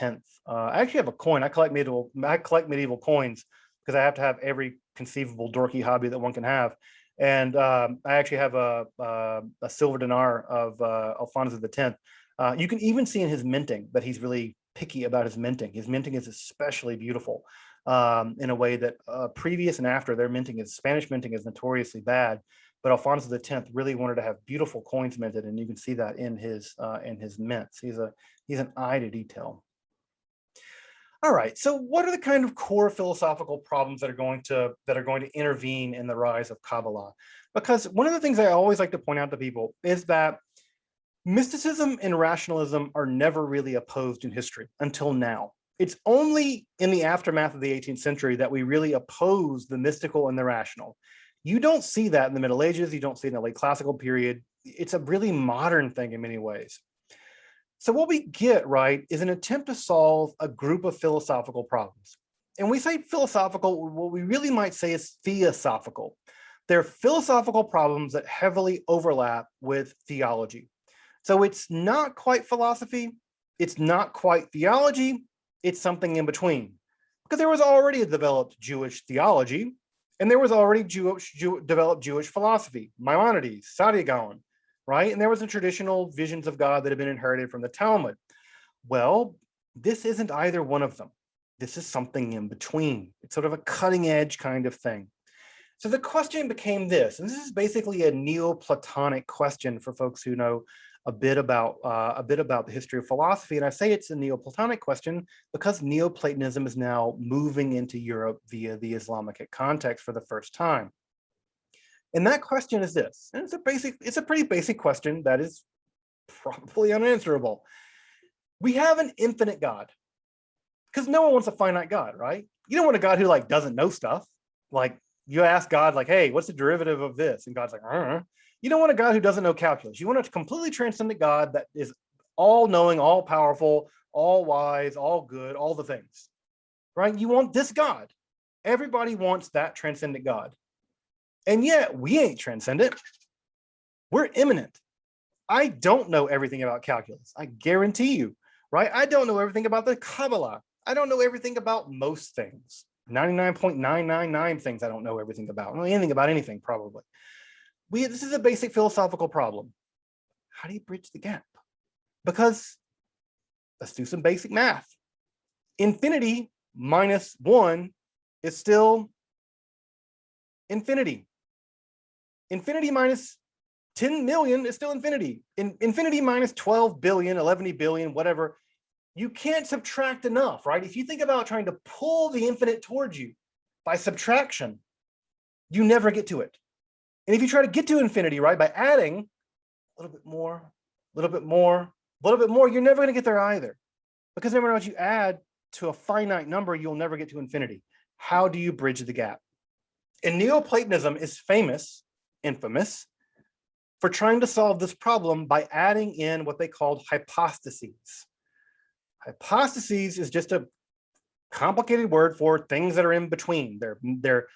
I actually have a coin. I collect medieval coins because I have to have every conceivable dorky hobby that one can have. And I actually have a silver dinar of Alfonso X. You can even see in his minting that he's really picky about his minting. His minting is especially beautiful in a way that previous and after their Spanish minting is notoriously bad. But Alfonso X really wanted to have beautiful coins minted, and you can see that in his mints. He's an eye to detail. All right, so what are the kind of core philosophical problems that are going to intervene in the rise of Kabbalah? Because one of the things I always like to point out to people is that mysticism and rationalism are never really opposed in history until now. It's only in the aftermath of the 18th century that we really oppose the mystical and the rational. You don't see that in the Middle Ages. You don't see it in the late classical period. It's a really modern thing in many ways. So what we get, right, is an attempt to solve a group of philosophical problems. And we say philosophical, what we really might say is theosophical. They're philosophical problems that heavily overlap with theology. So it's not quite philosophy, it's not quite theology, it's something in between. Because there was already a developed Jewish theology, and there was already developed Jewish philosophy, Maimonides, Saadia Gaon, right? And there was the traditional visions of God that had been inherited from the Talmud. Well, this isn't either one of them. This is something in between. It's sort of a cutting edge kind of thing. So the question became this, and this is basically a Neoplatonic question for folks who know a bit about the history of philosophy. And I say it's a Neoplatonic question because Neoplatonism is now moving into Europe via the Islamic context for the first time. And that question is this, and it's a pretty basic question that is probably unanswerable. We have an infinite God because no one wants a finite God, right? You don't want a God who like doesn't know stuff. Like you ask God like, hey, what's the derivative of this? And God's like, You don't want a God who doesn't know calculus. You want a completely transcendent God that is all knowing, all powerful, all wise, all good, all the things, right? You want this God. Everybody wants that transcendent God. And yet we ain't transcendent. We're immanent. I don't know everything about calculus. I guarantee you, right? I don't know everything about the Kabbalah. I don't know everything about most things. 99.999 things I don't know everything about. I don't know anything about anything, probably. This is a basic philosophical problem. How do you bridge the gap? Because let's do some basic math. Infinity minus 1 is still infinity. Infinity minus 10 million is still infinity. Infinity minus 12 billion, 11 billion, whatever. You can't subtract enough, right? If you think about trying to pull the infinite towards you by subtraction, you never get to it. And if you try to get to infinity, right, by adding a little bit more, a little bit more, a little bit more, you're never going to get there either. Because no matter what you add to a finite number, you'll never get to infinity. How do you bridge the gap? And Neoplatonism is infamous, for trying to solve this problem by adding in what they called hypostases. Hypostases is just a complicated word for things that are in between. They're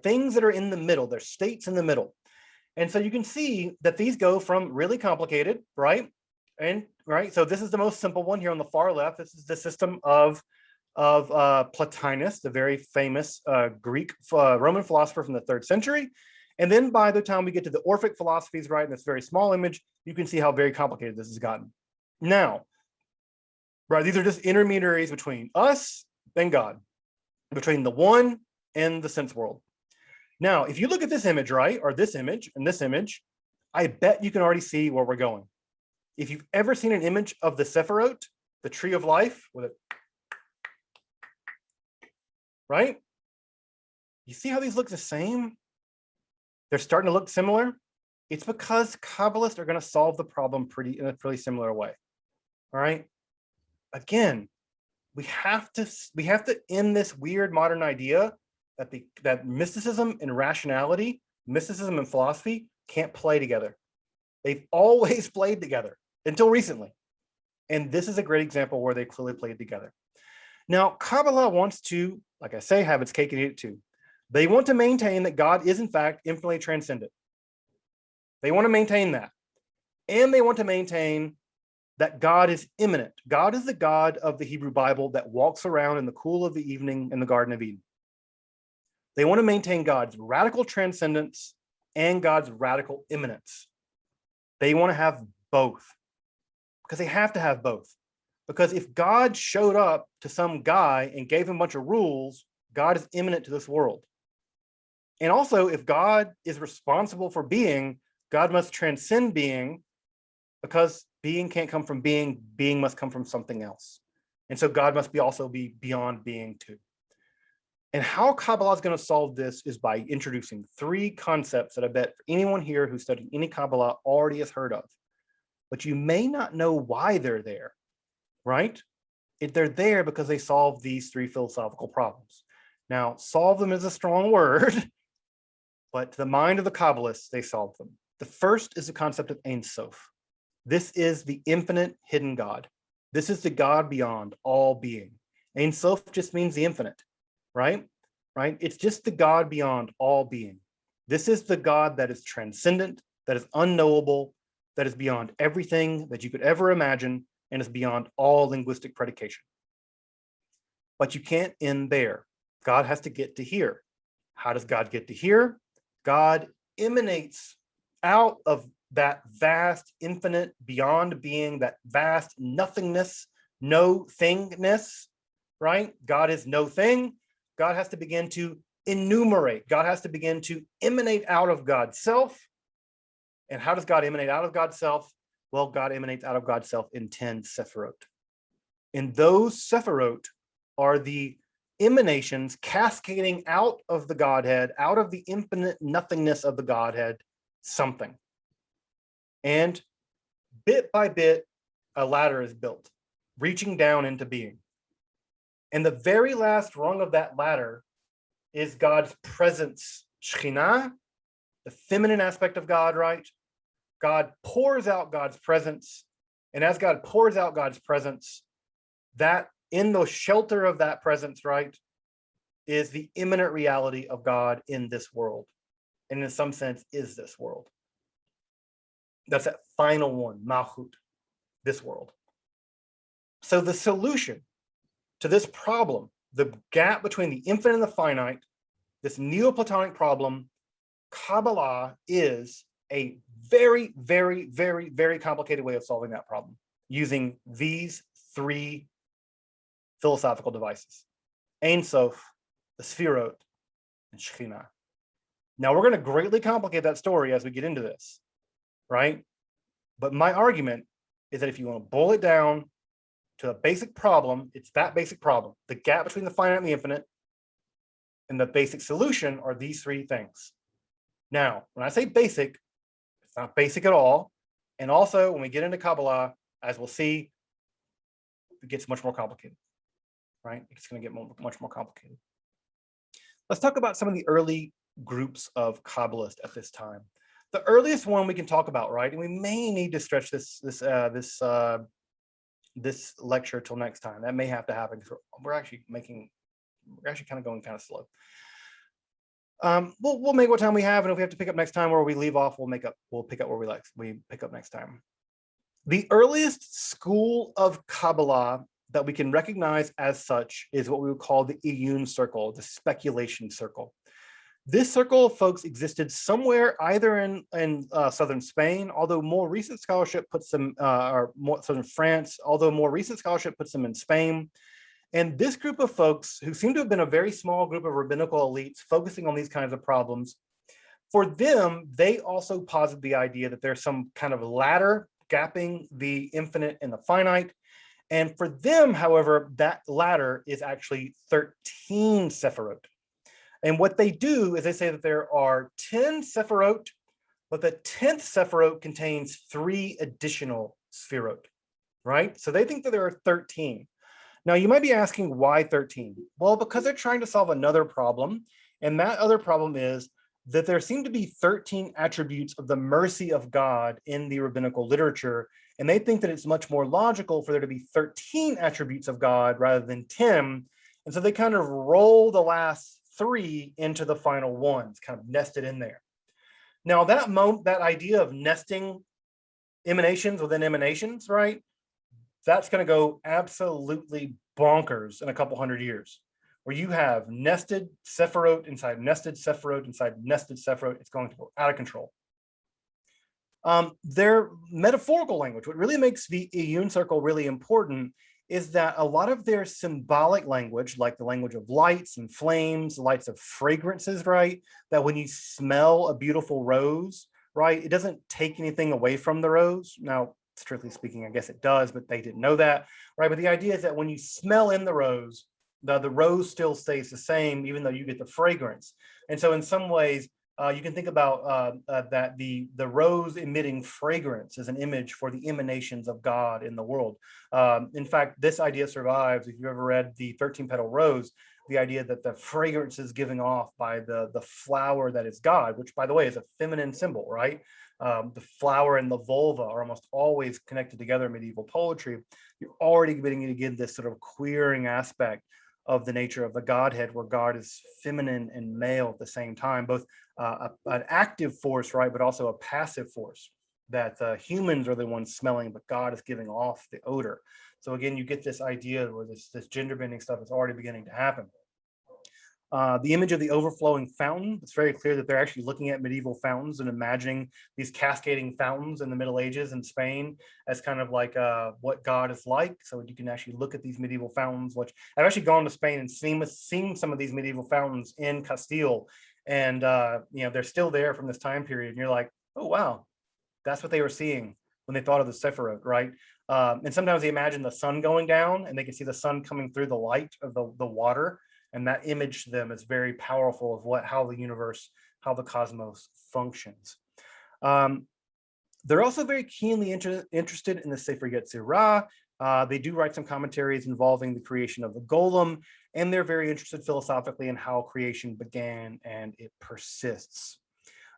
things that are in the middle. They're states in the middle. And so you can see that these go from really complicated, right? So this is the most simple one here on the far left. This is the system of Plotinus, the very famous Greek Roman philosopher from the 3rd century. And then by the time we get to the Orphic philosophies, right, in this very small image, you can see how very complicated this has gotten. Now, right, these are just intermediaries between us and God, between the one and the sense world. Now, if you look at this image, right, or this image and this image, I bet you can already see where we're going. If you've ever seen an image of the Sepharot, the tree of life, with it, right? You see how these look the same? They're starting to look similar. It's because Kabbalists are going to solve the problem in a pretty similar way. All right. Again, we have to end this weird modern idea that mysticism and rationality, mysticism and philosophy can't play together. They've always played together until recently. And this is a great example where they clearly played together. Now, Kabbalah wants to, like I say, have its cake and eat it too. They want to maintain that God is in fact infinitely transcendent. They want to maintain that. And they want to maintain that God is immanent. God is the God of the Hebrew Bible that walks around in the cool of the evening in the Garden of Eden. They want to maintain God's radical transcendence and God's radical immanence. They want to have both because they have to have both. Because if God showed up to some guy and gave him a bunch of rules, God is immanent to this world. And also, if God is responsible for being, God must transcend being, because being can't come from being, being must come from something else. And so God must also be beyond being too. And how Kabbalah is going to solve this is by introducing 3 concepts that I bet anyone here who studied any Kabbalah already has heard of. But you may not know why they're there, right? They're there because they solve these 3 philosophical problems. Now, solve them is a strong word, but to the mind of the Kabbalists, they solve them. The first is the concept of Ein Sof. This is the infinite hidden God. This is the God beyond all being. Ein Sof just means the infinite, right? It's just the God beyond all being. This is the God that is transcendent, that is unknowable, that is beyond everything that you could ever imagine, and is beyond all linguistic predication. But you can't end there. God has to get to here. How does God get to here? God emanates out of that vast, infinite, beyond being, that vast nothingness, no thingness, right? God is no thing. God has to begin to enumerate. God has to begin to emanate out of God's self. And how does God emanate out of God's self? Well, God emanates out of God's self in 10 Sepharot. And those Sepharot are the emanations cascading out of the Godhead, out of the infinite nothingness of the Godhead, something. And bit by bit, a ladder is built, reaching down into being. And the very last rung of that ladder is God's presence, Shekhinah, the feminine aspect of God, right? God pours out God's presence. And as God pours out God's presence, that in the shelter of that presence, right, is the immanent reality of God in this world, and in some sense is this world. That's that final one, Malchut, this world. So the solution to this problem, the gap between the infinite and the finite, this Neoplatonic problem, Kabbalah is a very, very, very, very complicated way of solving that problem using these three philosophical devices: Ein Sof, the Sefirot, and Shekhinah. Now we're going to greatly complicate that story as we get into this, right? But my argument is that if you want to boil it down to a basic problem, it's that basic problem. The gap between the finite and the infinite, and the basic solution are these three things. Now, when I say basic, it's not basic at all. And also, when we get into Kabbalah, as we'll see, it gets much more complicated, right? It's going to get much more complicated. Let's talk about some of the early groups of Kabbalists at this time. The earliest one we can talk about, right? And we may need to stretch this lecture till next time. That may have to happen because we're actually kind of going kind of slow. We'll make what time we have, and if we have to pick up next time where we leave off, we'll pick up where we pick up next time. The earliest school of Kabbalah that we can recognize as such is what we would call the Iyyun circle, the speculation circle. This circle of folks existed somewhere either in southern Spain, although more recent scholarship puts them, or more southern France, although more recent scholarship puts them in Spain. And this group of folks, who seem to have been a very small group of rabbinical elites focusing on these kinds of problems, for them, they also posit the idea that there's some kind of ladder gapping the infinite and the finite. And for them, however, that ladder is actually 13 Sepharot. And what they do is they say that there are 10 Sepharot, but the 10th Sepharot contains 3 additional Sefirot, right? So they think that there are 13. Now, you might be asking, why 13? Well, because they're trying to solve another problem. And that other problem is that there seem to be 13 attributes of the mercy of God in the rabbinical literature. And they think that it's much more logical for there to be 13 attributes of God rather than 10. And so they kind of roll the last 3 into the final one. It's kind of nested in there. Now, that idea of nesting emanations within emanations, right? That's going to go absolutely bonkers in a couple hundred years, where you have nested Sepharot inside nested Sepharot inside nested Sepharot. It's going to go out of control. Their metaphorical language, what really makes the Iyyun circle really important, is that a lot of their symbolic language, like the language of lights and flames, lights of fragrances, right? That when you smell a beautiful rose, right, it doesn't take anything away from the rose. Now, strictly speaking, I guess it does, but they didn't know that, right? But the idea is that when you smell in the rose still stays the same, even though you get the fragrance. And so in some ways, you can think about that the rose emitting fragrance is an image for the emanations of God in the world. In fact, this idea survives. If you've ever read the 13-petal rose, the idea that the fragrance is given off by the flower that is God, which, by the way, is a feminine symbol, right? The flower and the vulva are almost always connected together in medieval poetry. You're already beginning to get this sort of queering aspect of the nature of the Godhead, where God is feminine and male at the same time, both an active force, right, but also a passive force, that humans are the ones smelling, but God is giving off the odor. So again, you get this idea where this gender bending stuff is already beginning to happen. The image of the overflowing fountain, it's very clear that they're actually looking at medieval fountains and imagining these cascading fountains in the Middle Ages in Spain as kind of like what God is like. So you can actually look at these medieval fountains, which I've actually gone to Spain and seen some of these medieval fountains in Castile. And they're still there from this time period. And you're like, oh, wow, that's what they were seeing when they thought of the Sepharot, right? And sometimes they imagine the sun going down and they can see the sun coming through the light of the water. And that image to them is very powerful of how the universe, how the cosmos functions. They're also very keenly interested in the Sefer Yetzirah. They do write some commentaries involving the creation of the golem, and they're very interested philosophically in how creation began and it persists.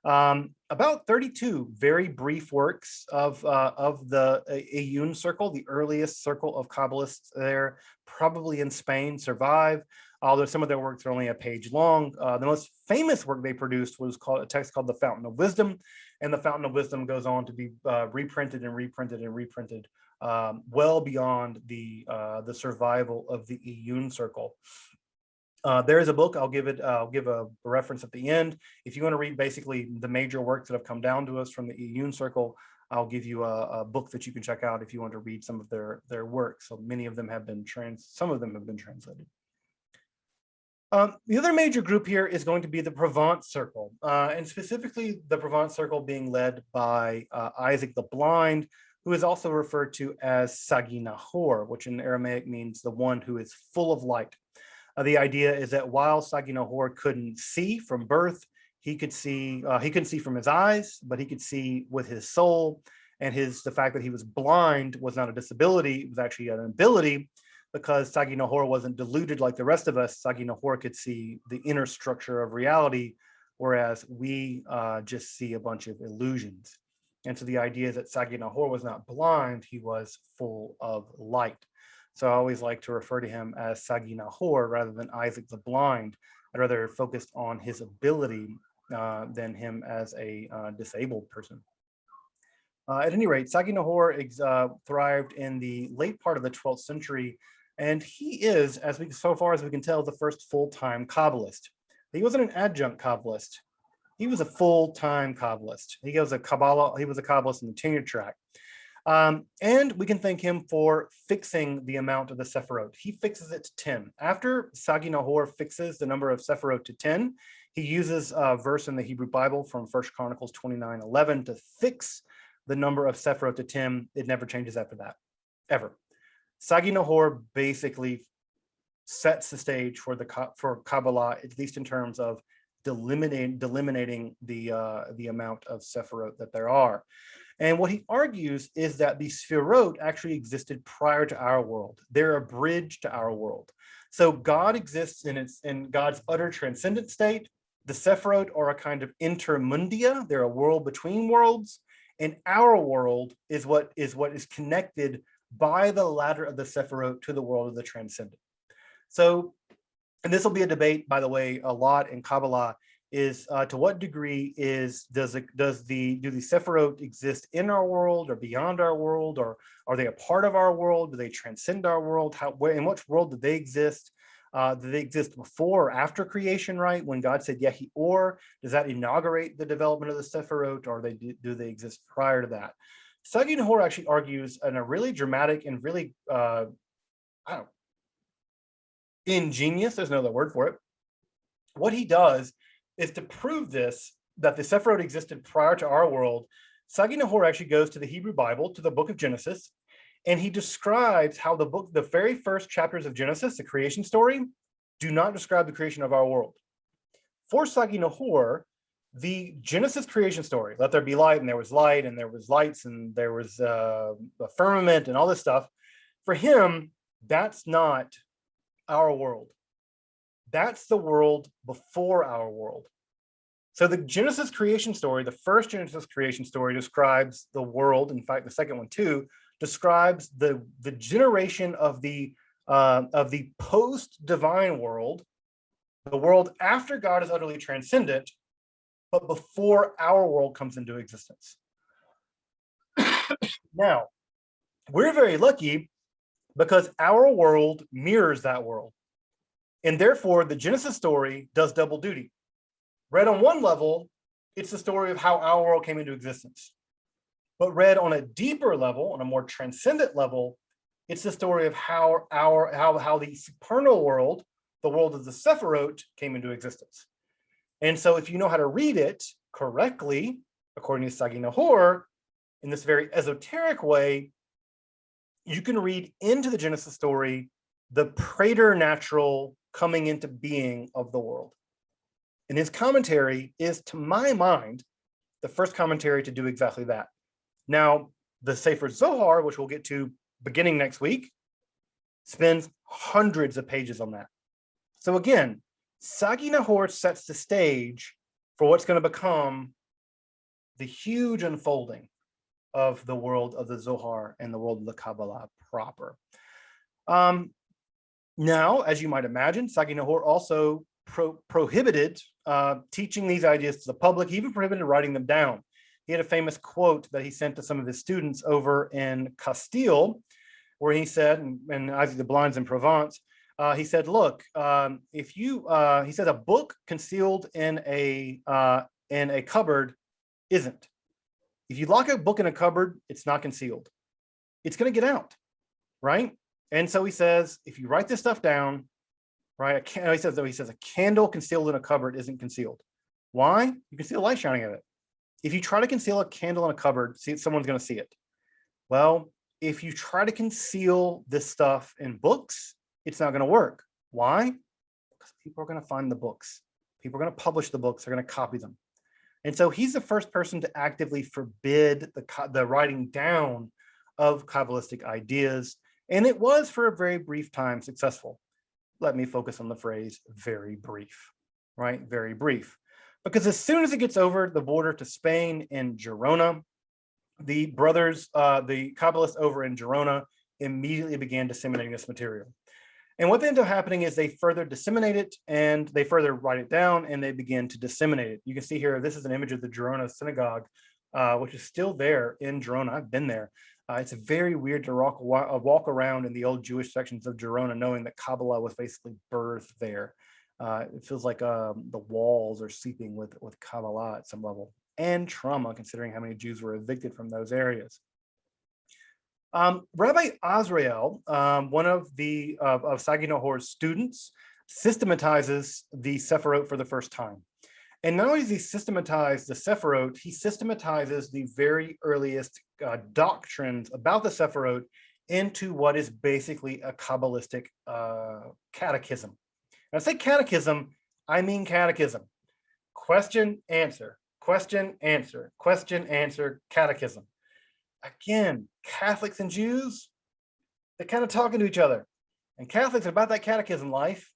About 32 very brief works of the Iyyun circle, the earliest circle of Kabbalists there, probably in Spain, survive. although some of their works are only a page long. The most famous work they produced was called a text called the Fountain of Wisdom, and the Fountain of Wisdom goes on to be reprinted and reprinted and reprinted well beyond the survival of the Iyyun circle. There is a book, I'll give a reference at the end. If you want to read basically the major works that have come down to us from the Iyyun circle, I'll give you a book that you can check out if you want to read some of their works. So many of them have been some of them have been translated. The other major group here is going to be the Provence circle, and specifically the Provence circle being led by Isaac the Blind, who is also referred to as Sagi Nahor, which in Aramaic means the one who is full of light. The idea is that while Sagi Nahor couldn't see from birth, he couldn't see from his eyes, but he could see with his soul, and the fact that he was blind was not a disability, it was actually an ability, because Sagi Nahor wasn't deluded like the rest of us. Sagi Nahor could see the inner structure of reality, whereas we just see a bunch of illusions. And so the idea is that Sagi Nahor was not blind, he was full of light. So I always like to refer to him as Sagi Nahor rather than Isaac the Blind. I'd rather focus on his ability than him as a disabled person. At any rate, Sagi Nahor thrived in the late part of the 12th century, and he is, so far as we can tell, the first full-time Kabbalist. He wasn't an adjunct Kabbalist. He was a full-time Kabbalist. He was a Kabbalist in the tenure track. And we can thank him for fixing the amount of the Sepharot. He fixes it to 10. After Sagi Nahor fixes the number of Sepharot to 10, he uses a verse in the Hebrew Bible from 1 Chronicles 29:11 to fix the number of Sepharot to 10. It never changes after that, ever. Sagi Nahor basically sets the stage for Kabbalah, at least in terms of delimiting the amount of Sepharot that there are. And what he argues is that the Sefirot actually existed prior to our world. They're a bridge to our world. So God exists in God's utter transcendent state. The Sepharot are a kind of intermundia. They're a world between worlds. And our world is what is connected by the ladder of the Sepharot to the world of the transcendent. So, and this will be a debate, by the way, a lot in Kabbalah, is to what degree do the Sepharot exist in our world or beyond our world, or are they a part of our world? Do they transcend our world? In which world do they exist? Do they exist before or after creation, right? When God said Yehi Or, does that inaugurate the development of the Sepharot, or do they exist prior to that? Sagi Nahor actually argues in a really dramatic and really, ingenious, there's no other word for it. What he does is to prove this, that the Sepharot existed prior to our world. Sagi Nahor actually goes to the Hebrew Bible, to the book of Genesis, and he describes how the very first chapters of Genesis, the creation story, do not describe the creation of our world. For Sagi Nahor, the Genesis creation story, let there be light, and there was light, and there was lights, and there was a firmament, and all this stuff, for him, that's not our world. That's the world before our world. So the Genesis creation story, the first Genesis creation story, describes the world. In fact, the second one too describes the generation of the post-divine world, the world after God is utterly transcendent, but before our world comes into existence. Now, we're very lucky because our world mirrors that world. And therefore, the Genesis story does double duty. Read on one level, it's the story of how our world came into existence. But read on a deeper level, on a more transcendent level, it's the story of how the supernal world, the world of the Sepharot, came into existence. And so if you know how to read it correctly, according to Sagi Nahor, in this very esoteric way, you can read into the Genesis story the preternatural coming into being of the world. And his commentary is, to my mind, the first commentary to do exactly that. Now, the Safer Zohar, which we'll get to beginning next week, spends hundreds of pages on that. So again, Sagi Nahor sets the stage for what's going to become the huge unfolding of the world of the Zohar and the world of the Kabbalah proper. Now, as you might imagine, Sagi Nahor also prohibited teaching these ideas to the public. He even prohibited writing them down. He had a famous quote that he sent to some of his students over in Castile, where he said, and Isaac the Blind's in Provence, he said, look, if you, he said, a book concealed in a cupboard isn't. If you lock a book in a cupboard, it's not concealed. It's going to get out, right? And so he says, if you write this stuff down, right? He says a candle concealed in a cupboard isn't concealed. Why? You can see the light shining at it. If you try to conceal a candle in a cupboard, someone's going to see it. Well, if you try to conceal this stuff in books, it's not going to work. Why? Because people are going to find the books. People are going to publish the books. They're going to copy them. And so he's the first person to actively forbid the writing down of Kabbalistic ideas. And it was for a very brief time successful. Let me focus on the phrase very brief, right? Very brief. Because as soon as it gets over the border to Spain and Girona, the brothers, the Kabbalists over in Girona immediately began disseminating this material. And what ended up happening is they further disseminate it and they further write it down and they begin to disseminate it. You can see here, this is an image of the Girona Synagogue, which is still there in Girona. I've been there. It's very weird to walk around in the old Jewish sections of Girona, knowing that Kabbalah was basically birthed there. It feels like the walls are seeping with Kabbalah at some level, and trauma, considering how many Jews were evicted from those areas. Rabbi Azrael, one of Sagi Nahor's students, systematizes the Sepharot for the first time. And not only does he systematize the Sepharot, he systematizes the very earliest doctrines about the Sepharot into what is basically a Kabbalistic catechism. And I say catechism, I mean catechism. Question, answer, question, answer, question, answer, catechism. Again, Catholics and Jews, they're kind of talking to each other. And Catholics about that catechism life,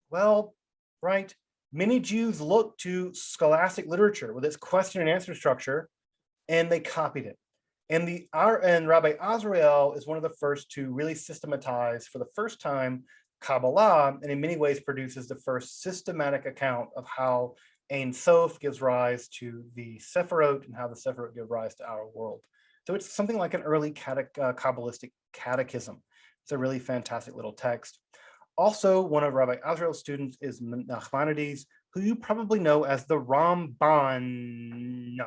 well, right, many Jews look to scholastic literature with its question and answer structure, and they copied it. And Rabbi Azrael is one of the first to really systematize for the first time Kabbalah, and in many ways produces the first systematic account of how Ein Sof gives rise to the Sepharot and how the Sepharot give rise to our world. So it's something like an early Kabbalistic catechism. It's a really fantastic little text. Also, one of Rabbi Azrael's students is Nachmanides, who you probably know as the Ramban,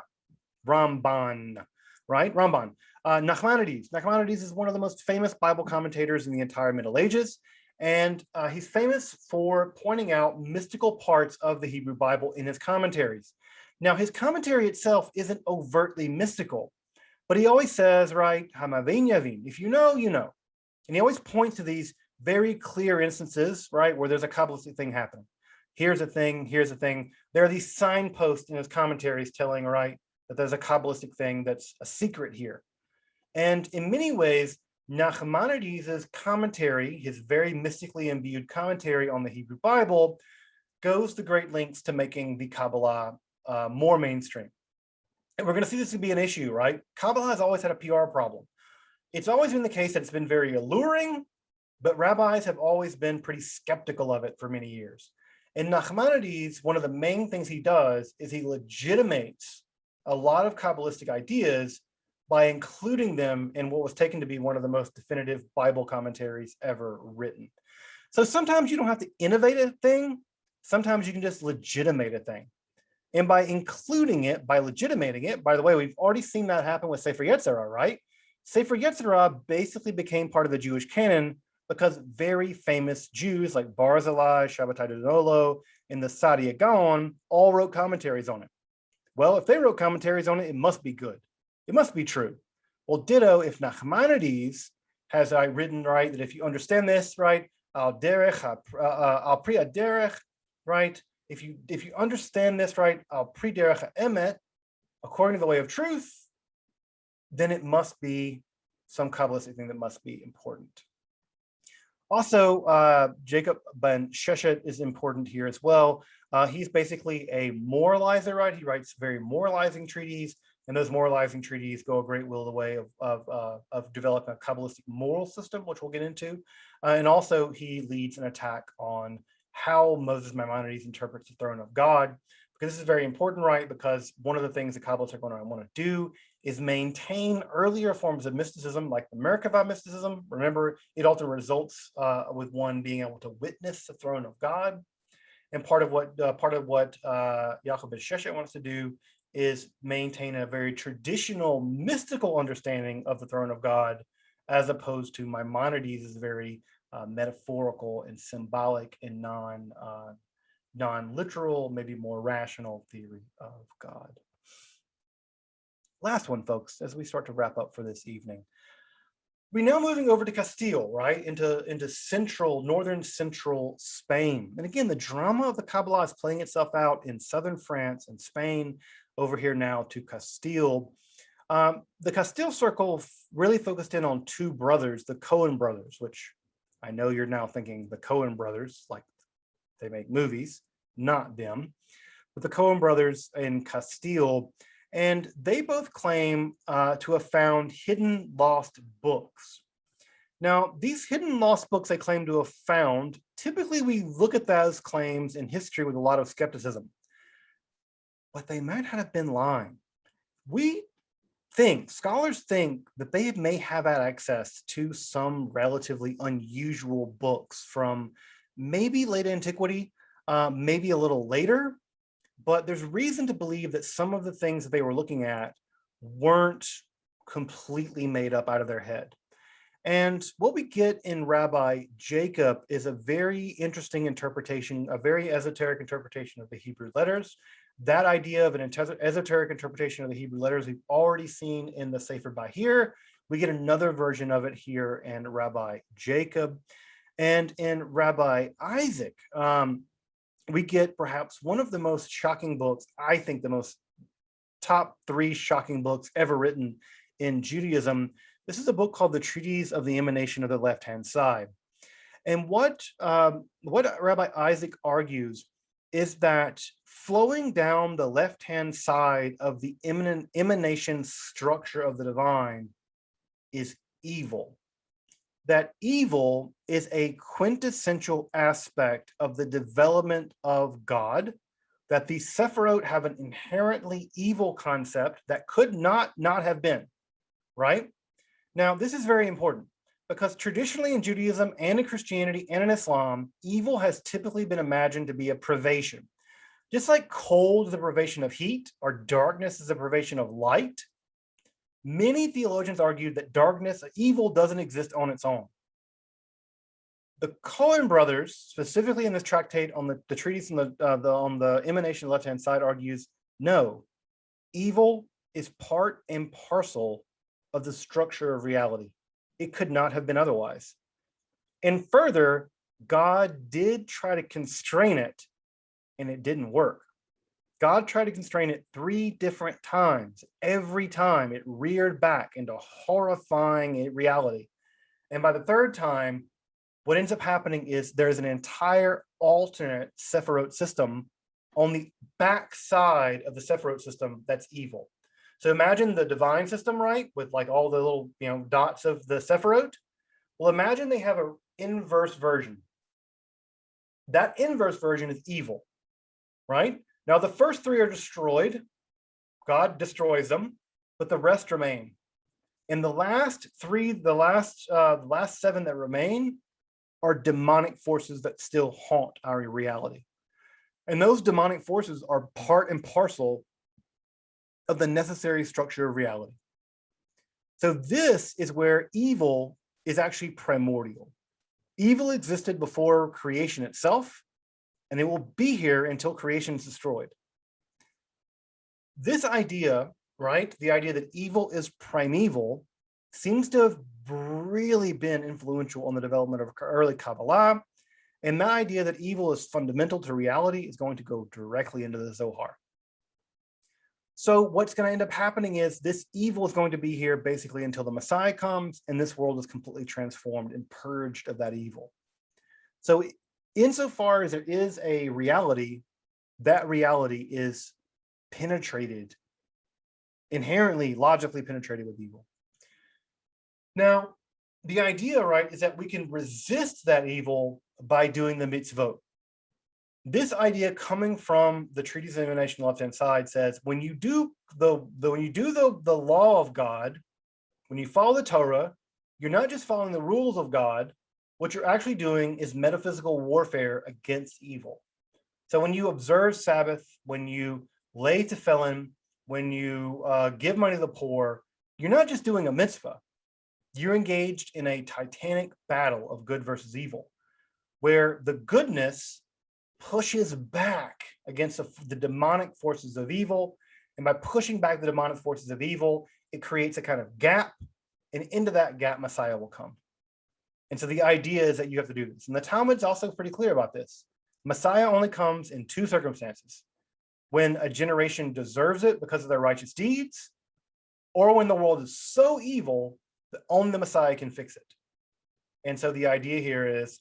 right? Ramban. Nachmanides is one of the most famous Bible commentators in the entire Middle Ages. And he's famous for pointing out mystical parts of the Hebrew Bible in his commentaries. Now, his commentary itself isn't overtly mystical, but he always says, right, Hamavin Yavin, if you know, you know. And he always points to these very clear instances, right, where there's a Kabbalistic thing happening. Here's a thing, here's a thing. There are these signposts in his commentaries telling, right, that there's a Kabbalistic thing that's a secret here. And in many ways, Nachmanides' commentary, his very mystically imbued commentary on the Hebrew Bible, goes to great lengths to making the Kabbalah more mainstream. And we're going to see this to be an issue, right? Kabbalah has always had a PR problem. It's always been the case that it's been very alluring, but rabbis have always been pretty skeptical of it for many years. And Nachmanides, one of the main things he does is he legitimates a lot of Kabbalistic ideas by including them in what was taken to be one of the most definitive Bible commentaries ever written. So sometimes you don't have to innovate a thing. Sometimes you can just legitimate a thing. And by including it, by legitimating it, by the way, we've already seen that happen with Sefer Yetzirah, right? Sefer Yetzirah basically became part of the Jewish canon because very famous Jews like Barzillai, Shabbatai Donolo, and the Saadia Gaon all wrote commentaries on it. Well, if they wrote commentaries on it, it must be good. It must be true. Well, ditto, if Nachmanides has written, right, that if you understand this, right, al derech, al pri derech, right, if you understand this, right, al pri derech emet, according to the way of truth, then it must be some Kabbalistic thing that must be important. Also, Jacob ben Sheshet is important here as well. He's basically a moralizer, right? He writes very moralizing treaties, and those moralizing treaties go a great will the way of developing a Kabbalistic moral system, which we'll get into. And also, he leads an attack on how Moses Maimonides interprets the throne of God, because this is very important, right? Because one of the things the Kabbalists are going to want to do is maintain earlier forms of mysticism, like the Merkava mysticism. Remember, it often results with one being able to witness the throne of God. And part of what Jacob ben Sheshet wants to do is maintain a very traditional mystical understanding of the throne of God, as opposed to Maimonides' very metaphorical and symbolic and non-literal, maybe more rational theory of God. Last one, folks, as we start to wrap up for this evening. We're now moving over to Castile, right, into northern central Spain. And again, the drama of the Kabbalah is playing itself out in southern France and Spain, over here now to Castile. The Castile circle really focused in on two brothers, the Coen brothers, which I know you're now thinking the Coen brothers, like they make movies, not them, but the Coen brothers in Castile. And they both claim to have found hidden lost books. Now, these hidden lost books they claim to have found, typically we look at those claims in history with a lot of skepticism, but they might have been lying. Scholars think that they may have had access to some relatively unusual books from maybe late antiquity, maybe a little later, but there's reason to believe that some of the things that they were looking at weren't completely made up out of their head. And what we get in Rabbi Jacob is a very interesting interpretation, a very esoteric interpretation of the Hebrew letters. That idea of an esoteric interpretation of the Hebrew letters we've already seen in the Safer Zohar. We get another version of it here in Rabbi Jacob. And in Rabbi Isaac, we get perhaps one of the most shocking books, I think the most top 3 shocking books ever written in Judaism. This is a book called the Treaties of the Emanation of the Left-Hand Side. And what Rabbi Isaac argues is that flowing down the left-hand side of the emanation structure of the divine is evil. That evil is a quintessential aspect of the development of God, that the Sepharot have an inherently evil concept that could not have been, right? Now, this is very important because traditionally in Judaism and in Christianity and in Islam, evil has typically been imagined to be a privation. Just like cold is a privation of heat or darkness is a privation of light, many theologians argue that darkness, evil, doesn't exist on its own. The Coen brothers, specifically in this tractate on the treatise on the emanation left-hand side, argues, no, evil is part and parcel of the structure of reality. It could not have been otherwise. And further, God did try to constrain it, and it didn't work. God tried to constrain it 3 different times. Every time it reared back into horrifying reality. And by the 3rd time, what ends up happening is there's an entire alternate Sepharot system on the back side of the Sepharot system that's evil. So imagine the divine system, right? With like all the little, dots of the Sepharot. Well, imagine they have an inverse version. That inverse version is evil, right? Now, the first 3 are destroyed. God destroys them, but the rest remain. And the last 3, the last 7 that remain are demonic forces that still haunt our reality. And those demonic forces are part and parcel of the necessary structure of reality. So this is where evil is actually primordial. Evil existed before creation itself, and it will be here until creation is destroyed. This idea, right, the idea that evil is primeval, seems to have really been influential on the development of early Kabbalah. And that idea that evil is fundamental to reality is going to go directly into the Zohar. So what's going to end up happening is this evil is going to be here basically until the Messiah comes and this world is completely transformed and purged of that evil. So insofar as there is a reality, that reality is penetrated, inherently, logically penetrated with evil. Now, the idea, right, is that we can resist that evil by doing the mitzvot. This idea coming from the Treaties of Emanation left-hand side says when you do the law of God, when you follow the Torah, you're not just following the rules of God. What you're actually doing is metaphysical warfare against evil. So when you observe Sabbath, when you lay tefillin, when you give money to the poor, you're not just doing a mitzvah. You're engaged in a titanic battle of good versus evil, where the goodness pushes back against the demonic forces of evil. And by pushing back the demonic forces of evil, it creates a kind of gap. And into that gap, Messiah will come. And so the idea is that you have to do this. And the Talmud's also pretty clear about this. Messiah only comes in two circumstances: when a generation deserves it because of their righteous deeds, or when the world is so evil that only the Messiah can fix it. And so the idea here is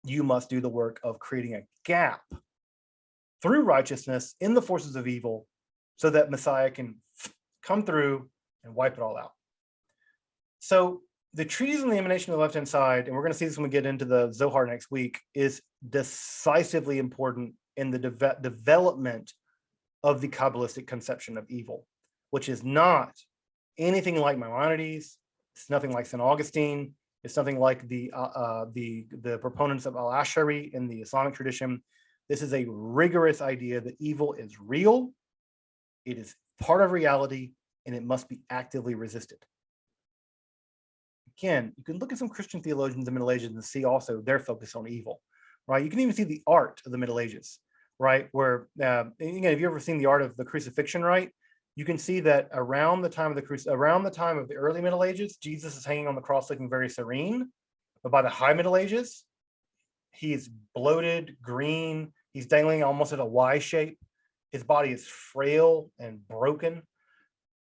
you must do the work of creating a gap through righteousness in the forces of evil so that Messiah can come through and wipe it all out. So the treatise on the emanation on the left-hand side, and we're going to see this when we get into the Zohar next week, is decisively important in the development of the Kabbalistic conception of evil, which is not anything like Maimonides. It's nothing like St. Augustine. It's nothing like the proponents of al-Ashari in the Islamic tradition. This is a rigorous idea that evil is real, it is part of reality, and it must be actively resisted. Again, you can look at some Christian theologians in the Middle Ages and see also their focus on evil, right? You can even see the art of the Middle Ages, right? Where, again, have you ever seen the art of the crucifixion, right? You can see that around the time of the early Middle Ages, Jesus is hanging on the cross looking very serene. But by the High Middle Ages, he's bloated, green. He's dangling almost at a Y shape. His body is frail and broken.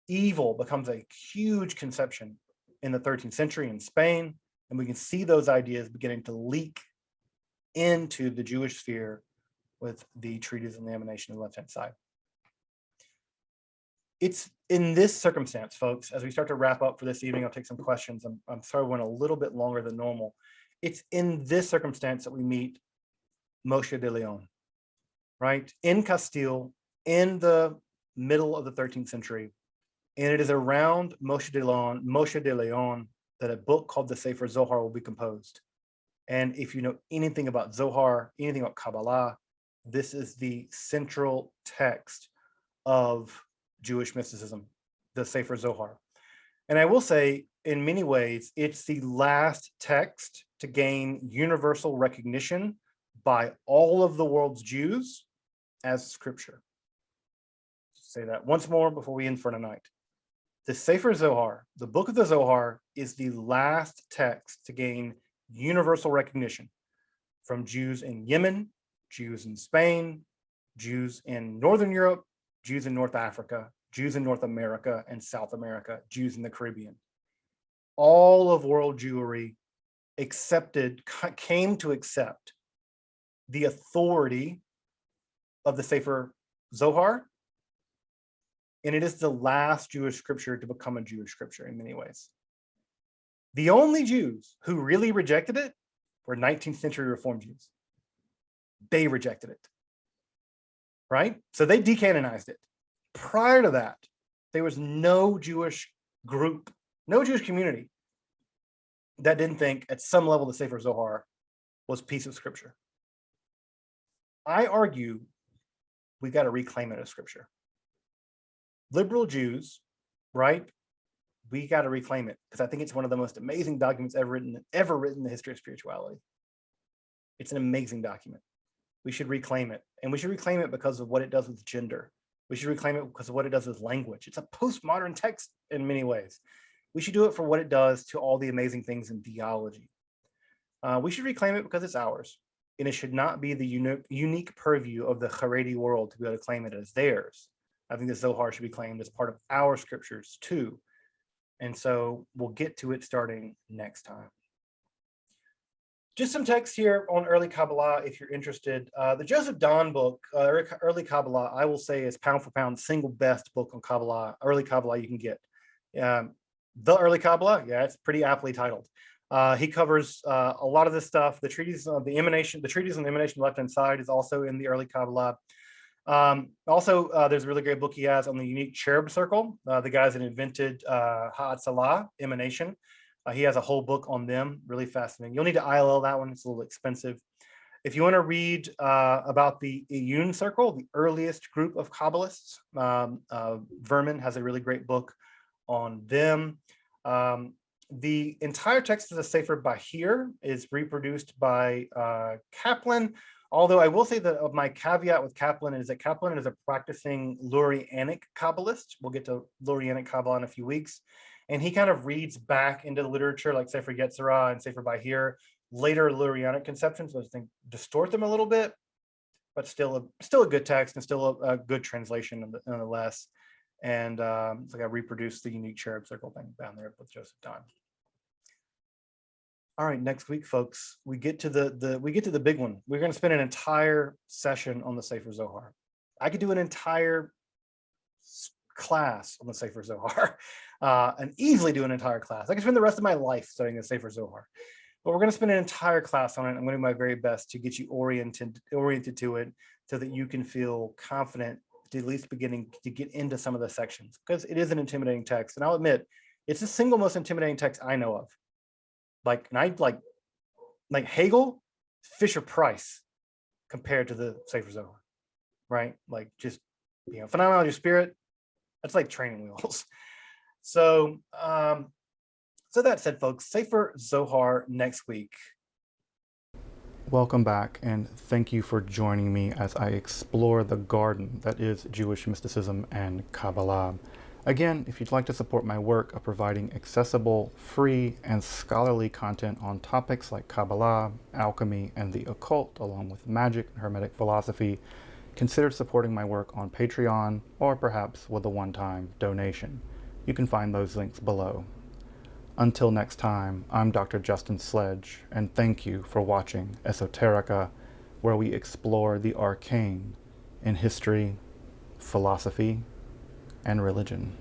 Evil becomes a huge conception in the 13th century in Spain, and we can see those ideas beginning to leak into the Jewish sphere with the treatise on the emanation on the left-hand side. It's in this circumstance, folks, as we start to wrap up for this evening, I'll take some questions. I'm sorry we went a little bit longer than normal. It's in this circumstance that we meet Moshe de Leon, right? In Castile, in the middle of the 13th century. And it is around Moshe de Leon that a book called the Safer Zohar will be composed. And if you know anything about Zohar, anything about Kabbalah, this is the central text of Jewish mysticism, the Safer Zohar. And I will say, in many ways, it's the last text to gain universal recognition by all of the world's Jews as scripture. Say that once more before we end for tonight. The Safer Zohar, the book of the Zohar, is the last text to gain universal recognition from Jews in Yemen, Jews in Spain, Jews in Northern Europe, Jews in North Africa, Jews in North America and South America, Jews in the Caribbean. All of world Jewry came to accept the authority of the Sefer Zohar, and it is the last Jewish scripture to become a Jewish scripture in many ways. The only Jews who really rejected it were 19th century Reform Jews. They rejected it, right? So they decanonized it. Prior to that, there was no Jewish group, no Jewish community that didn't think at some level the Sefer Zohar was a piece of scripture. I argue we got to reclaim it as scripture. Liberal Jews, right? We got to reclaim it because I think it's one of the most amazing documents ever written in the history of spirituality. It's an amazing document. We should reclaim it, and we should reclaim it because of what it does with gender. We should reclaim it because of what it does with language. It's a postmodern text in many ways. We should do it for what it does to all the amazing things in theology. We should reclaim it because it's ours, and it should not be the unique purview of the Haredi world to be able to claim it as theirs. I think the Zohar should be claimed as part of our scriptures too. And so we'll get to it starting next time. just some text here on early Kabbalah if you're interested. The Joseph Don book, Early Kabbalah, I will say is pound for pound the single best book on Kabbalah, early Kabbalah you can get. The Early Kabbalah, yeah, it's pretty aptly titled. He covers a lot of this stuff. The treaties on the emanation, the treaties on the emanation left-hand side is also in the early Kabbalah. There's a really great book he has on the unique cherub circle. The guys that invented Ha'atzalah, emanation. He has a whole book on them, really fascinating. You'll need to ILL that one, it's a little expensive. If you want to read about the Iyyun circle, the earliest group of Kabbalists, Verman has a really great book on them. The entire text of the Sefer Bahir is reproduced by Kaplan, although I will say that my caveat with Kaplan is that Kaplan is a practicing Lurianic Kabbalist. We'll get to Lurianic Kabbalah in a few weeks. And he kind of reads back into the literature like Sefer Yetzirah and Sefer Bahir, later Lurianic conceptions, which I think distort them a little bit, but still a good text and still a good translation nonetheless. And it's like I reproduced the unique cherub circle thing down there with Joseph Don. All right, next week, folks, we get to the big one. We're going to spend an entire session on the Safer Zohar. I could do an entire class on the Safer Zohar, and easily do an entire class. I could spend the rest of my life studying the Safer Zohar, but we're going to spend an entire class on it. I'm going to do my very best to get you oriented to it, so that you can feel confident to at least beginning to get into some of the sections, because it is an intimidating text, and I'll admit it's the single most intimidating text I know of. Like Hegel, Fisher Price compared to the Safer Zohar, right? Like just, phenomenology of spirit, that's like training wheels. So, so that said, folks, Safer Zohar next week. Welcome back, and thank you for joining me as I explore the garden that is Jewish mysticism and Kabbalah. Again, if you'd like to support my work of providing accessible, free, and scholarly content on topics like Kabbalah, alchemy, and the occult, along with magic and Hermetic philosophy, consider supporting my work on Patreon, or perhaps with a one-time donation. You can find those links below. Until next time, I'm Dr. Justin Sledge, and thank you for watching Esoterica, where we explore the arcane in history, philosophy, and religion.